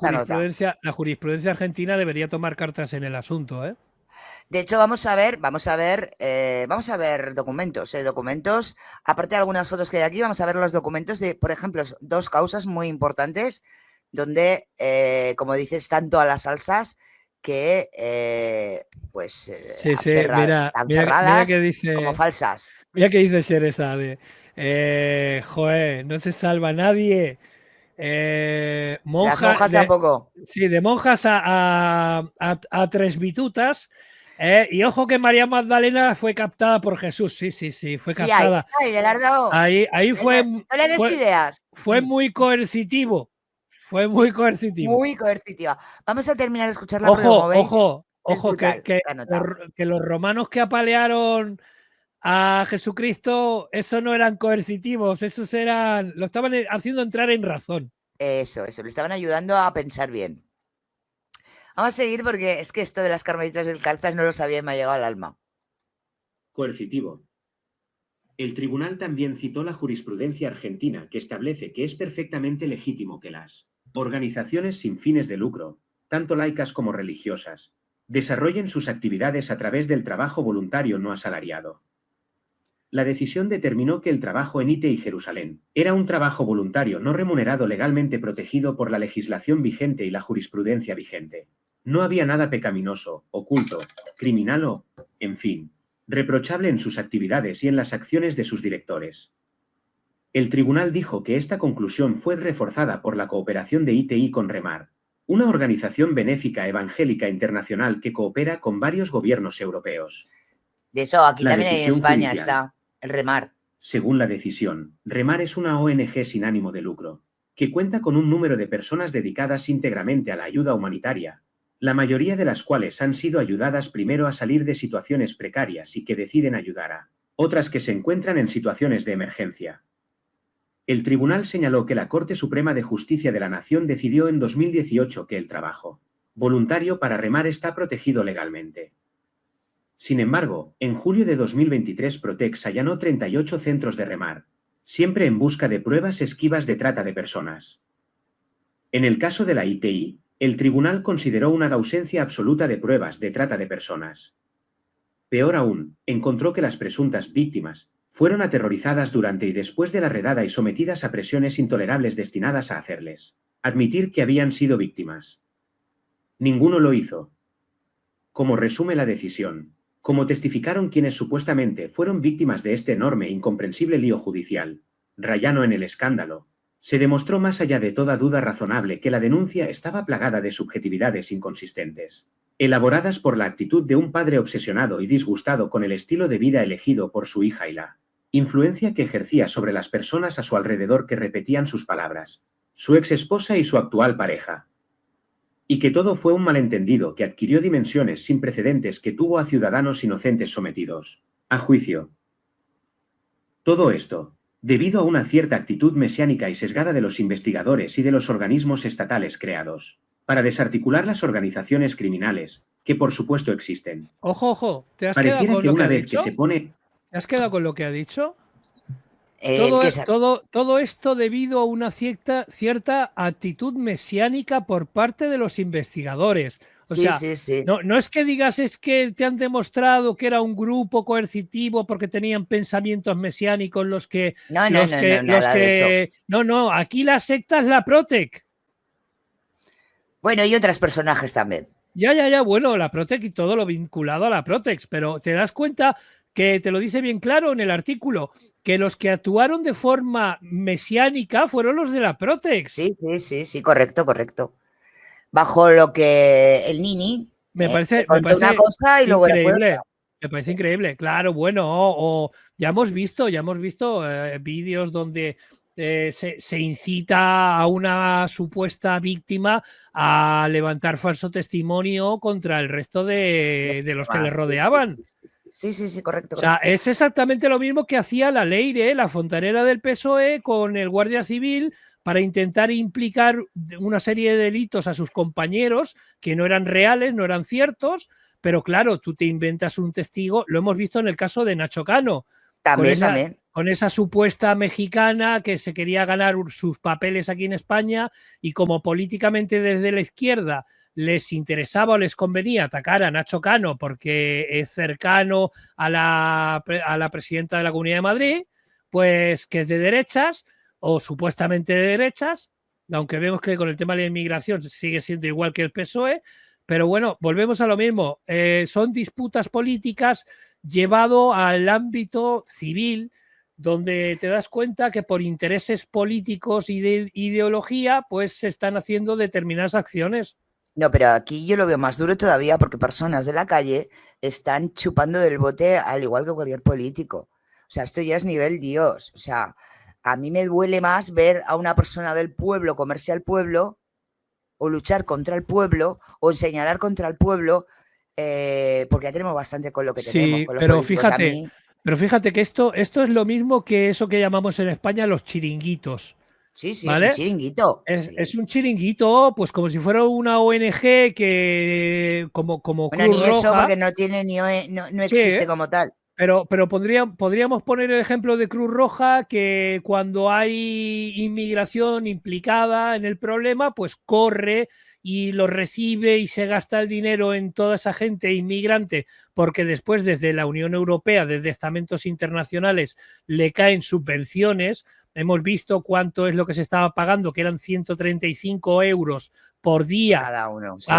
jurisprudencia argentina debería tomar cartas en el asunto, ¿eh? De hecho, vamos a ver documentos, aparte de algunas fotos que hay aquí, vamos a ver los documentos de, por ejemplo, 2 causas muy importantes donde, como dices, están todas las salsas que están cerradas que dice, como falsas. Mira que dice Sherezade, joder, no se salva nadie. Las monjas tampoco. Sí, de monjas a tresbitutas. Y ojo que María Magdalena fue captada por Jesús. Sí, fue captada. Ahí fue. No le des ideas. Fue muy coercitivo. Fue muy coercitivo. Muy coercitiva. Vamos a terminar de escucharla. Ojo, que los romanos que apalearon a Jesucristo, eso no eran coercitivos, esos lo estaban haciendo entrar en razón. Eso, le estaban ayudando a pensar bien. Vamos a seguir porque es que esto de las carmelitas descalzas no lo sabía y me ha llegado al alma. Coercitivo. El tribunal también citó la jurisprudencia argentina que establece que es perfectamente legítimo que las organizaciones sin fines de lucro, tanto laicas como religiosas, desarrollen sus actividades a través del trabajo voluntario no asalariado. La decisión determinó que el trabajo en IT y Jerusalén era un trabajo voluntario no remunerado legalmente protegido por la legislación vigente y la jurisprudencia vigente. No había nada pecaminoso, oculto, criminal o, en fin, reprochable en sus actividades y en las acciones de sus directores. El tribunal dijo que esta conclusión fue reforzada por la cooperación de ITI con Remar, una organización benéfica evangélica internacional que coopera con varios gobiernos europeos. De eso, aquí también en España está el Remar. Según la decisión, Remar es una ONG sin ánimo de lucro, que cuenta con un número de personas dedicadas íntegramente a la ayuda humanitaria, la mayoría de las cuales han sido ayudadas primero a salir de situaciones precarias y que deciden ayudar a otras que se encuentran en situaciones de emergencia. El tribunal señaló que la Corte Suprema de Justicia de la Nación decidió en 2018 que el trabajo voluntario para Remar está protegido legalmente. Sin embargo, en julio de 2023 Protex allanó 38 centros de Remar, siempre en busca de pruebas esquivas de trata de personas. En el caso de la ITI, el tribunal consideró una ausencia absoluta de pruebas de trata de personas. Peor aún, encontró que las presuntas víctimas fueron aterrorizadas durante y después de la redada y sometidas a presiones intolerables destinadas a hacerles admitir que habían sido víctimas. Ninguno lo hizo. Como resume la decisión, como testificaron quienes supuestamente fueron víctimas de este enorme e incomprensible lío judicial, rayano en el escándalo, se demostró más allá de toda duda razonable que la denuncia estaba plagada de subjetividades inconsistentes, elaboradas por la actitud de un padre obsesionado y disgustado con el estilo de vida elegido por su hija y la influencia que ejercía sobre las personas a su alrededor que repetían sus palabras, su ex esposa y su actual pareja. Y que todo fue un malentendido que adquirió dimensiones sin precedentes que tuvo a ciudadanos inocentes sometidos a juicio. Todo esto, debido a una cierta actitud mesiánica y sesgada de los investigadores y de los organismos estatales creados para desarticular las organizaciones criminales, que por supuesto existen. Ojo, ¿te has quedado con lo que ha dicho? ¿Te has quedado con lo que ha dicho? Todo esto debido a una cierta actitud mesiánica por parte de los investigadores. O sea, no es que digas es que te han demostrado que era un grupo coercitivo porque tenían pensamientos mesiánicos los que... No, aquí la secta es la Protec. Bueno, y otros personajes también. Ya, bueno, la Protec y todo lo vinculado a la Protec, pero te das cuenta que te lo dice bien claro en el artículo, que los que actuaron de forma mesiánica fueron los de la Protec. Sí, correcto. Bajo lo que el Nini me parece una cosa y luego increíble. Me parece increíble, claro, bueno, o ya hemos visto vídeos donde se incita a una supuesta víctima a levantar falso testimonio contra el resto de los que le rodeaban. Sí, correcto, O sea, correcto. es exactamente lo mismo que hacía la Leire, la fontanera del PSOE, con el Guardia Civil para intentar implicar una serie de delitos a sus compañeros que no eran reales, no eran ciertos, pero claro, tú te inventas un testigo, lo hemos visto en el caso de Nacho Cano, También. con esa supuesta mexicana que se quería ganar sus papeles aquí en España y como políticamente desde la izquierda les interesaba o les convenía atacar a Nacho Cano porque es cercano a la presidenta de la Comunidad de Madrid, pues que es de derechas o supuestamente de derechas, aunque vemos que con el tema de la inmigración sigue siendo igual que el PSOE, pero bueno, volvemos a lo mismo. Son disputas políticas llevado al ámbito civil, donde te das cuenta que por intereses políticos y de ideología, pues se están haciendo determinadas acciones. No, pero aquí yo lo veo más duro todavía porque personas de la calle están chupando del bote al igual que cualquier político. O sea, esto ya es nivel Dios. O sea, a mí me duele más ver a una persona del pueblo comerse al pueblo o luchar contra el pueblo o señalar contra el pueblo porque ya tenemos bastante con lo que tenemos. Sí, Con los pero políticos. fíjate que esto es lo mismo que eso que llamamos en España los chiringuitos. Sí, es ¿vale? un chiringuito. Es un chiringuito, pues como si fuera una ONG que como Bueno, Cruz ni eso Roja. porque no tiene no existe como tal. Pero podríamos poner el ejemplo de Cruz Roja, que cuando hay inmigración implicada en el problema, pues corre y lo recibe y se gasta el dinero en toda esa gente inmigrante, porque después desde la Unión Europea, desde estamentos internacionales, le caen subvenciones. Hemos visto cuánto es lo que se estaba pagando, que eran 135 euros por día. Cada uno, sí.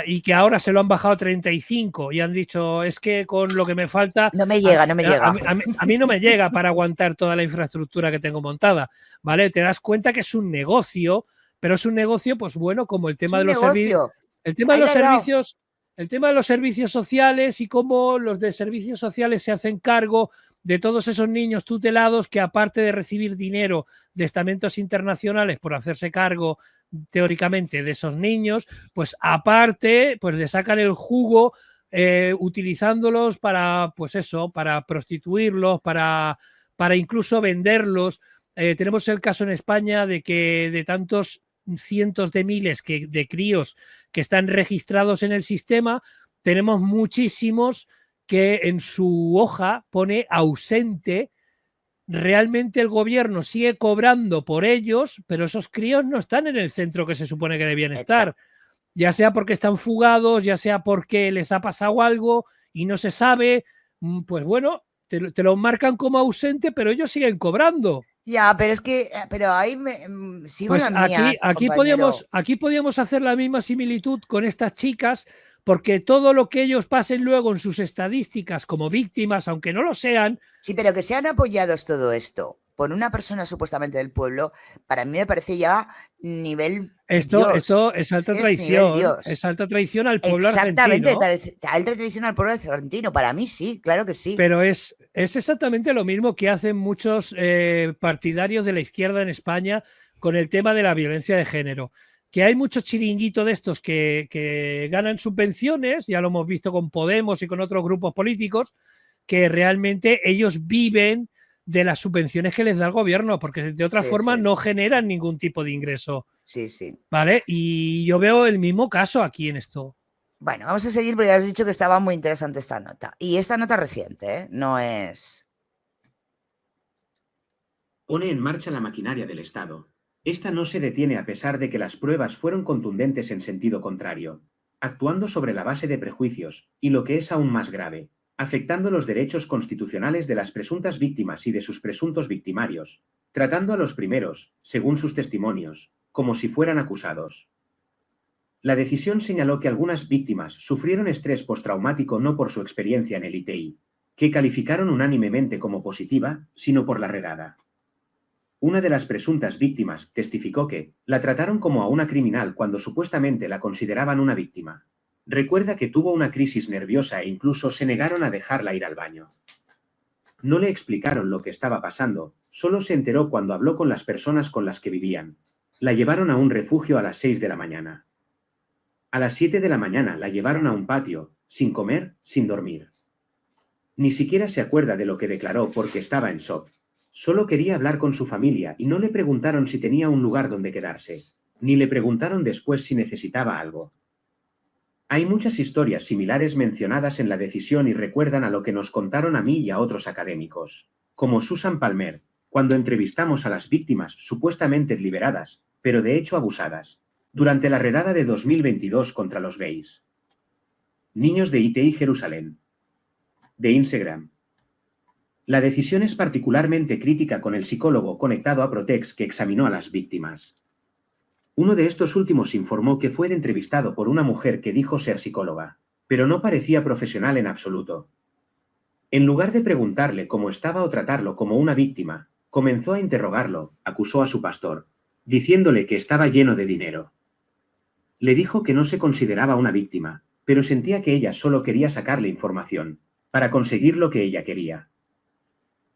Y que ahora se lo han bajado a 35 y han dicho, es que con lo que me falta... No me llega. A mí no me llega para aguantar toda la infraestructura que tengo montada, ¿vale? Te das cuenta que es un negocio, pero es un negocio, pues bueno, como el tema de los servicios... El tema de los servicios sociales y cómo los de servicios sociales se hacen cargo de todos esos niños tutelados que, aparte de recibir dinero de estamentos internacionales por hacerse cargo teóricamente de esos niños, pues aparte pues le sacan el jugo utilizándolos para, pues eso, para prostituirlos, para incluso venderlos. Tenemos el caso en España de que de tantos cientos de miles de críos que están registrados en el sistema, tenemos muchísimos que en su hoja pone ausente. Realmente el gobierno sigue cobrando por ellos, pero esos críos no están en el centro que se supone que debían estar. Exacto. Ya sea porque están fugados, ya sea porque les ha pasado algo y no se sabe, pues bueno, te lo marcan como ausente, pero ellos siguen cobrando. Ya, pero es que, pero ahí sigo pues las mías, aquí podíamos hacer la misma similitud con estas chicas, porque todo lo que ellos pasen luego en sus estadísticas como víctimas, aunque no lo sean... Sí, pero que sean apoyados todo esto por una persona supuestamente del pueblo, para mí me parece ya nivel Esto Dios. Es alta traición. Es alta traición al pueblo argentino. Exactamente, alta traición al pueblo argentino. Para mí sí, claro que sí. Pero es exactamente lo mismo que hacen muchos partidarios de la izquierda en España con el tema de la violencia de género. Que hay muchos chiringuitos de estos que ganan subvenciones, ya lo hemos visto con Podemos y con otros grupos políticos, que realmente ellos viven de las subvenciones que les da el gobierno, porque de otra forma no generan ningún tipo de ingreso. Sí, sí. ¿Vale? Y yo veo el mismo caso aquí en esto. Bueno, vamos a seguir, porque ya os he dicho que estaba muy interesante esta nota. Y esta nota reciente, ¿eh? No es... Pone en marcha la maquinaria del Estado. Esta no se detiene a pesar de que las pruebas fueron contundentes en sentido contrario, actuando sobre la base de prejuicios, y lo que es aún más grave, afectando los derechos constitucionales de las presuntas víctimas y de sus presuntos victimarios, tratando a los primeros, según sus testimonios, como si fueran acusados. La decisión señaló que algunas víctimas sufrieron estrés postraumático no por su experiencia en el ITI, que calificaron unánimemente como positiva, sino por la redada. Una de las presuntas víctimas testificó que la trataron como a una criminal cuando supuestamente la consideraban una víctima. Recuerda que tuvo una crisis nerviosa e incluso se negaron a dejarla ir al baño. No le explicaron lo que estaba pasando, solo se enteró cuando habló con las personas con las que vivían. La llevaron a un refugio a las 6 de la mañana. A las 7 de la mañana la llevaron a un patio, sin comer, sin dormir. Ni siquiera se acuerda de lo que declaró porque estaba en shock. Solo quería hablar con su familia y no le preguntaron si tenía un lugar donde quedarse, ni le preguntaron después si necesitaba algo. Hay muchas historias similares mencionadas en la decisión y recuerdan a lo que nos contaron a mí y a otros académicos, como Susan Palmer, cuando entrevistamos a las víctimas supuestamente liberadas, pero de hecho abusadas, durante la redada de 2022 contra los gays. Niños de ITI Jerusalén. De Instagram. La decisión es particularmente crítica con el psicólogo conectado a Protex que examinó a las víctimas. Uno de estos últimos informó que fue entrevistado por una mujer que dijo ser psicóloga, pero no parecía profesional en absoluto. En lugar de preguntarle cómo estaba o tratarlo como una víctima, comenzó a interrogarlo, acusó a su pastor, diciéndole que estaba lleno de dinero. Le dijo que no se consideraba una víctima, pero sentía que ella solo quería sacarle información, para conseguir lo que ella quería.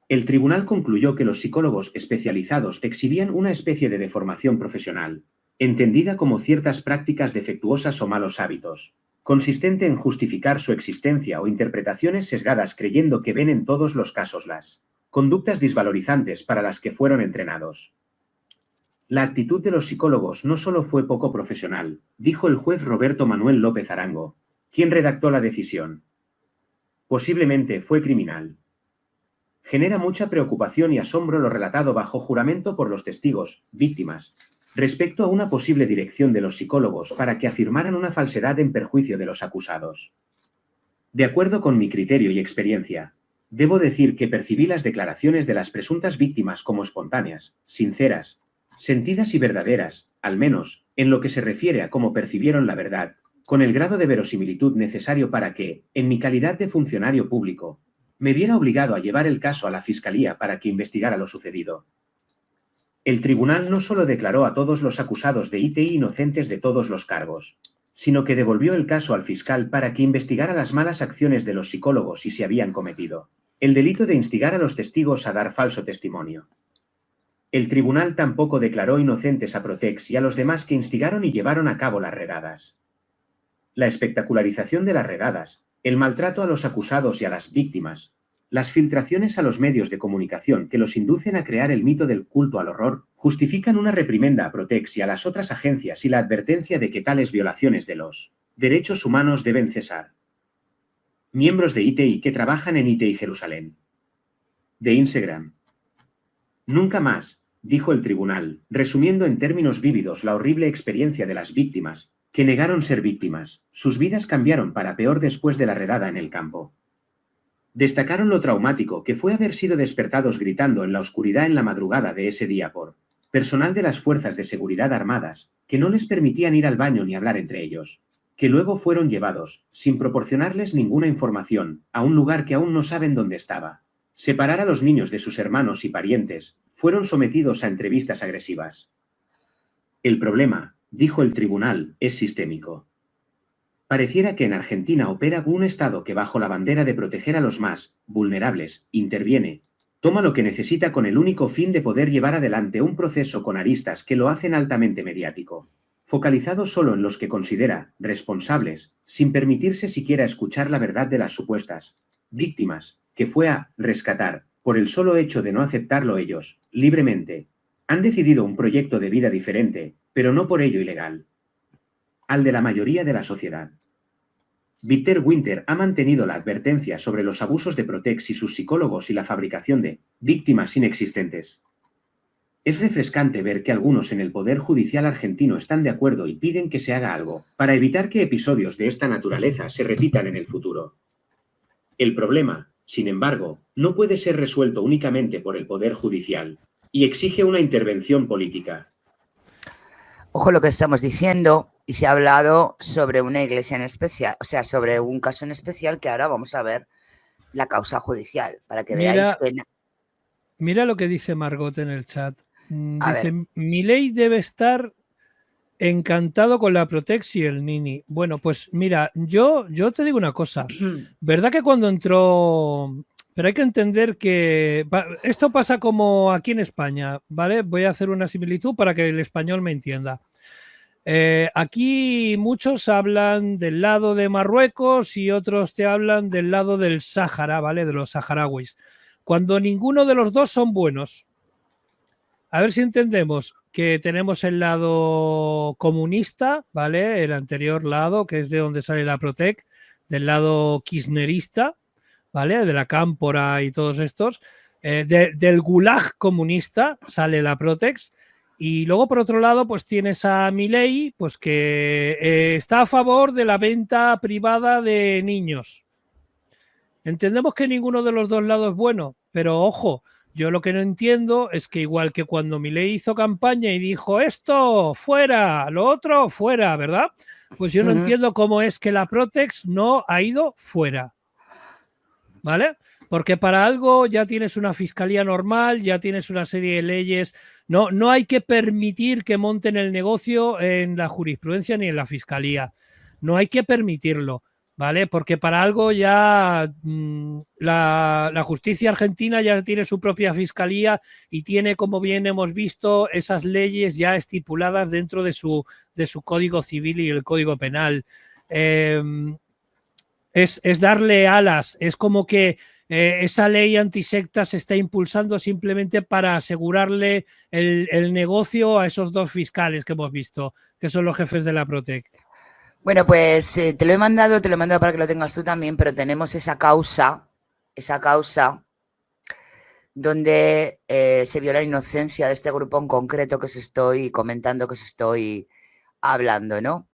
El tribunal concluyó que los psicólogos especializados exhibían una especie de deformación profesional, entendida como ciertas prácticas defectuosas o malos hábitos, consistente en justificar su existencia o interpretaciones sesgadas creyendo que ven en todos los casos las conductas desvalorizantes para las que fueron entrenados. La actitud de los psicólogos no solo fue poco profesional, dijo el juez Roberto Manuel López Arango, quien redactó la decisión. Posiblemente fue criminal. Genera mucha preocupación y asombro lo relatado bajo juramento por los testigos, víctimas, respecto a una posible dirección de los psicólogos para que afirmaran una falsedad en perjuicio de los acusados. De acuerdo con mi criterio y experiencia, debo decir que percibí las declaraciones de las presuntas víctimas como espontáneas, sinceras, sentidas y verdaderas, al menos, en lo que se refiere a cómo percibieron la verdad, con el grado de verosimilitud necesario para que, en mi calidad de funcionario público, me viera obligado a llevar el caso a la Fiscalía para que investigara lo sucedido. El tribunal no solo declaró a todos los acusados de ITI inocentes de todos los cargos, sino que devolvió el caso al fiscal para que investigara las malas acciones de los psicólogos y si habían cometido el delito de instigar a los testigos a dar falso testimonio. El tribunal tampoco declaró inocentes a Protex y a los demás que instigaron y llevaron a cabo las redadas. La espectacularización de las redadas, el maltrato a los acusados y a las víctimas, las filtraciones a los medios de comunicación que los inducen a crear el mito del culto al horror, justifican una reprimenda a Protex y a las otras agencias y la advertencia de que tales violaciones de los derechos humanos deben cesar. Miembros de ITI que trabajan en ITI Jerusalén. De Instagram. Nunca más, dijo el tribunal, resumiendo en términos vívidos la horrible experiencia de las víctimas, que negaron ser víctimas. Sus vidas cambiaron para peor después de la redada en el campo. Destacaron lo traumático que fue haber sido despertados gritando en la oscuridad en la madrugada de ese día por personal de las fuerzas de seguridad armadas, que no les permitían ir al baño ni hablar entre ellos, que luego fueron llevados, sin proporcionarles ninguna información, a un lugar que aún no saben dónde estaba. Separar a los niños de sus hermanos y parientes, fueron sometidos a entrevistas agresivas. El problema, dijo el tribunal, es sistémico. Pareciera que en Argentina opera un Estado que bajo la bandera de proteger a los más vulnerables, interviene, toma lo que necesita con el único fin de poder llevar adelante un proceso con aristas que lo hacen altamente mediático, focalizado solo en los que considera responsables, sin permitirse siquiera escuchar la verdad de las supuestas víctimas, que fue a rescatar, por el solo hecho de no aceptarlo ellos, libremente. Han decidido un proyecto de vida diferente, pero no por ello ilegal, al de la mayoría de la sociedad. Peter Winter ha mantenido la advertencia sobre los abusos de Protex y sus psicólogos y la fabricación de víctimas inexistentes. Es refrescante ver que algunos en el Poder Judicial argentino están de acuerdo y piden que se haga algo para evitar que episodios de esta naturaleza se repitan en el futuro. El problema, sin embargo, no puede ser resuelto únicamente por el Poder Judicial, y exige una intervención política. Ojo lo que estamos diciendo, y se ha hablado sobre una iglesia en especial, o sea, sobre un caso en especial que ahora vamos a ver la causa judicial, para que veáis que... Mira lo que dice Margot en el chat. A Dice, ver. Milei debe estar encantado con la Protex y el Nini. Bueno, pues mira, yo te digo una cosa. ¿Verdad que cuando entró... Pero hay que entender que esto pasa como aquí en España, ¿vale? Voy a hacer una similitud para que el español me entienda. Aquí muchos hablan del lado de Marruecos y otros te hablan del lado del Sáhara, ¿vale? De los saharauis. Cuando ninguno de los dos son buenos. A ver si entendemos que tenemos el lado comunista, ¿vale? El anterior lado, que es de donde sale la Protec, del lado kirchnerista, ¿vale? De la Cámpora y todos estos. Del gulag comunista sale la Protex. Y luego, por otro lado, pues tienes a Milei, pues que está a favor de la venta privada de niños. Entendemos que ninguno de los dos lados es bueno, pero ojo, yo lo que no entiendo es que igual que cuando Milei hizo campaña y dijo esto, fuera, lo otro, fuera, ¿verdad? Pues yo no entiendo cómo es que la Protex no ha ido fuera. ¿Vale? Porque para algo ya tienes una fiscalía normal, ya tienes una serie de leyes. No hay que permitir que monten el negocio en la jurisprudencia ni en la fiscalía. No hay que permitirlo, ¿vale? Porque para algo ya la justicia argentina ya tiene su propia fiscalía y tiene, como bien hemos visto, esas leyes ya estipuladas dentro de su código civil y el código penal. Es darle alas, es como que esa ley antisecta se está impulsando simplemente para asegurarle el negocio a esos dos fiscales que hemos visto, que son los jefes de la Protec. Bueno, pues te lo he mandado para que lo tengas tú también, pero tenemos esa causa donde se viola la inocencia de este grupo en concreto que os estoy comentando, que os estoy hablando, ¿no?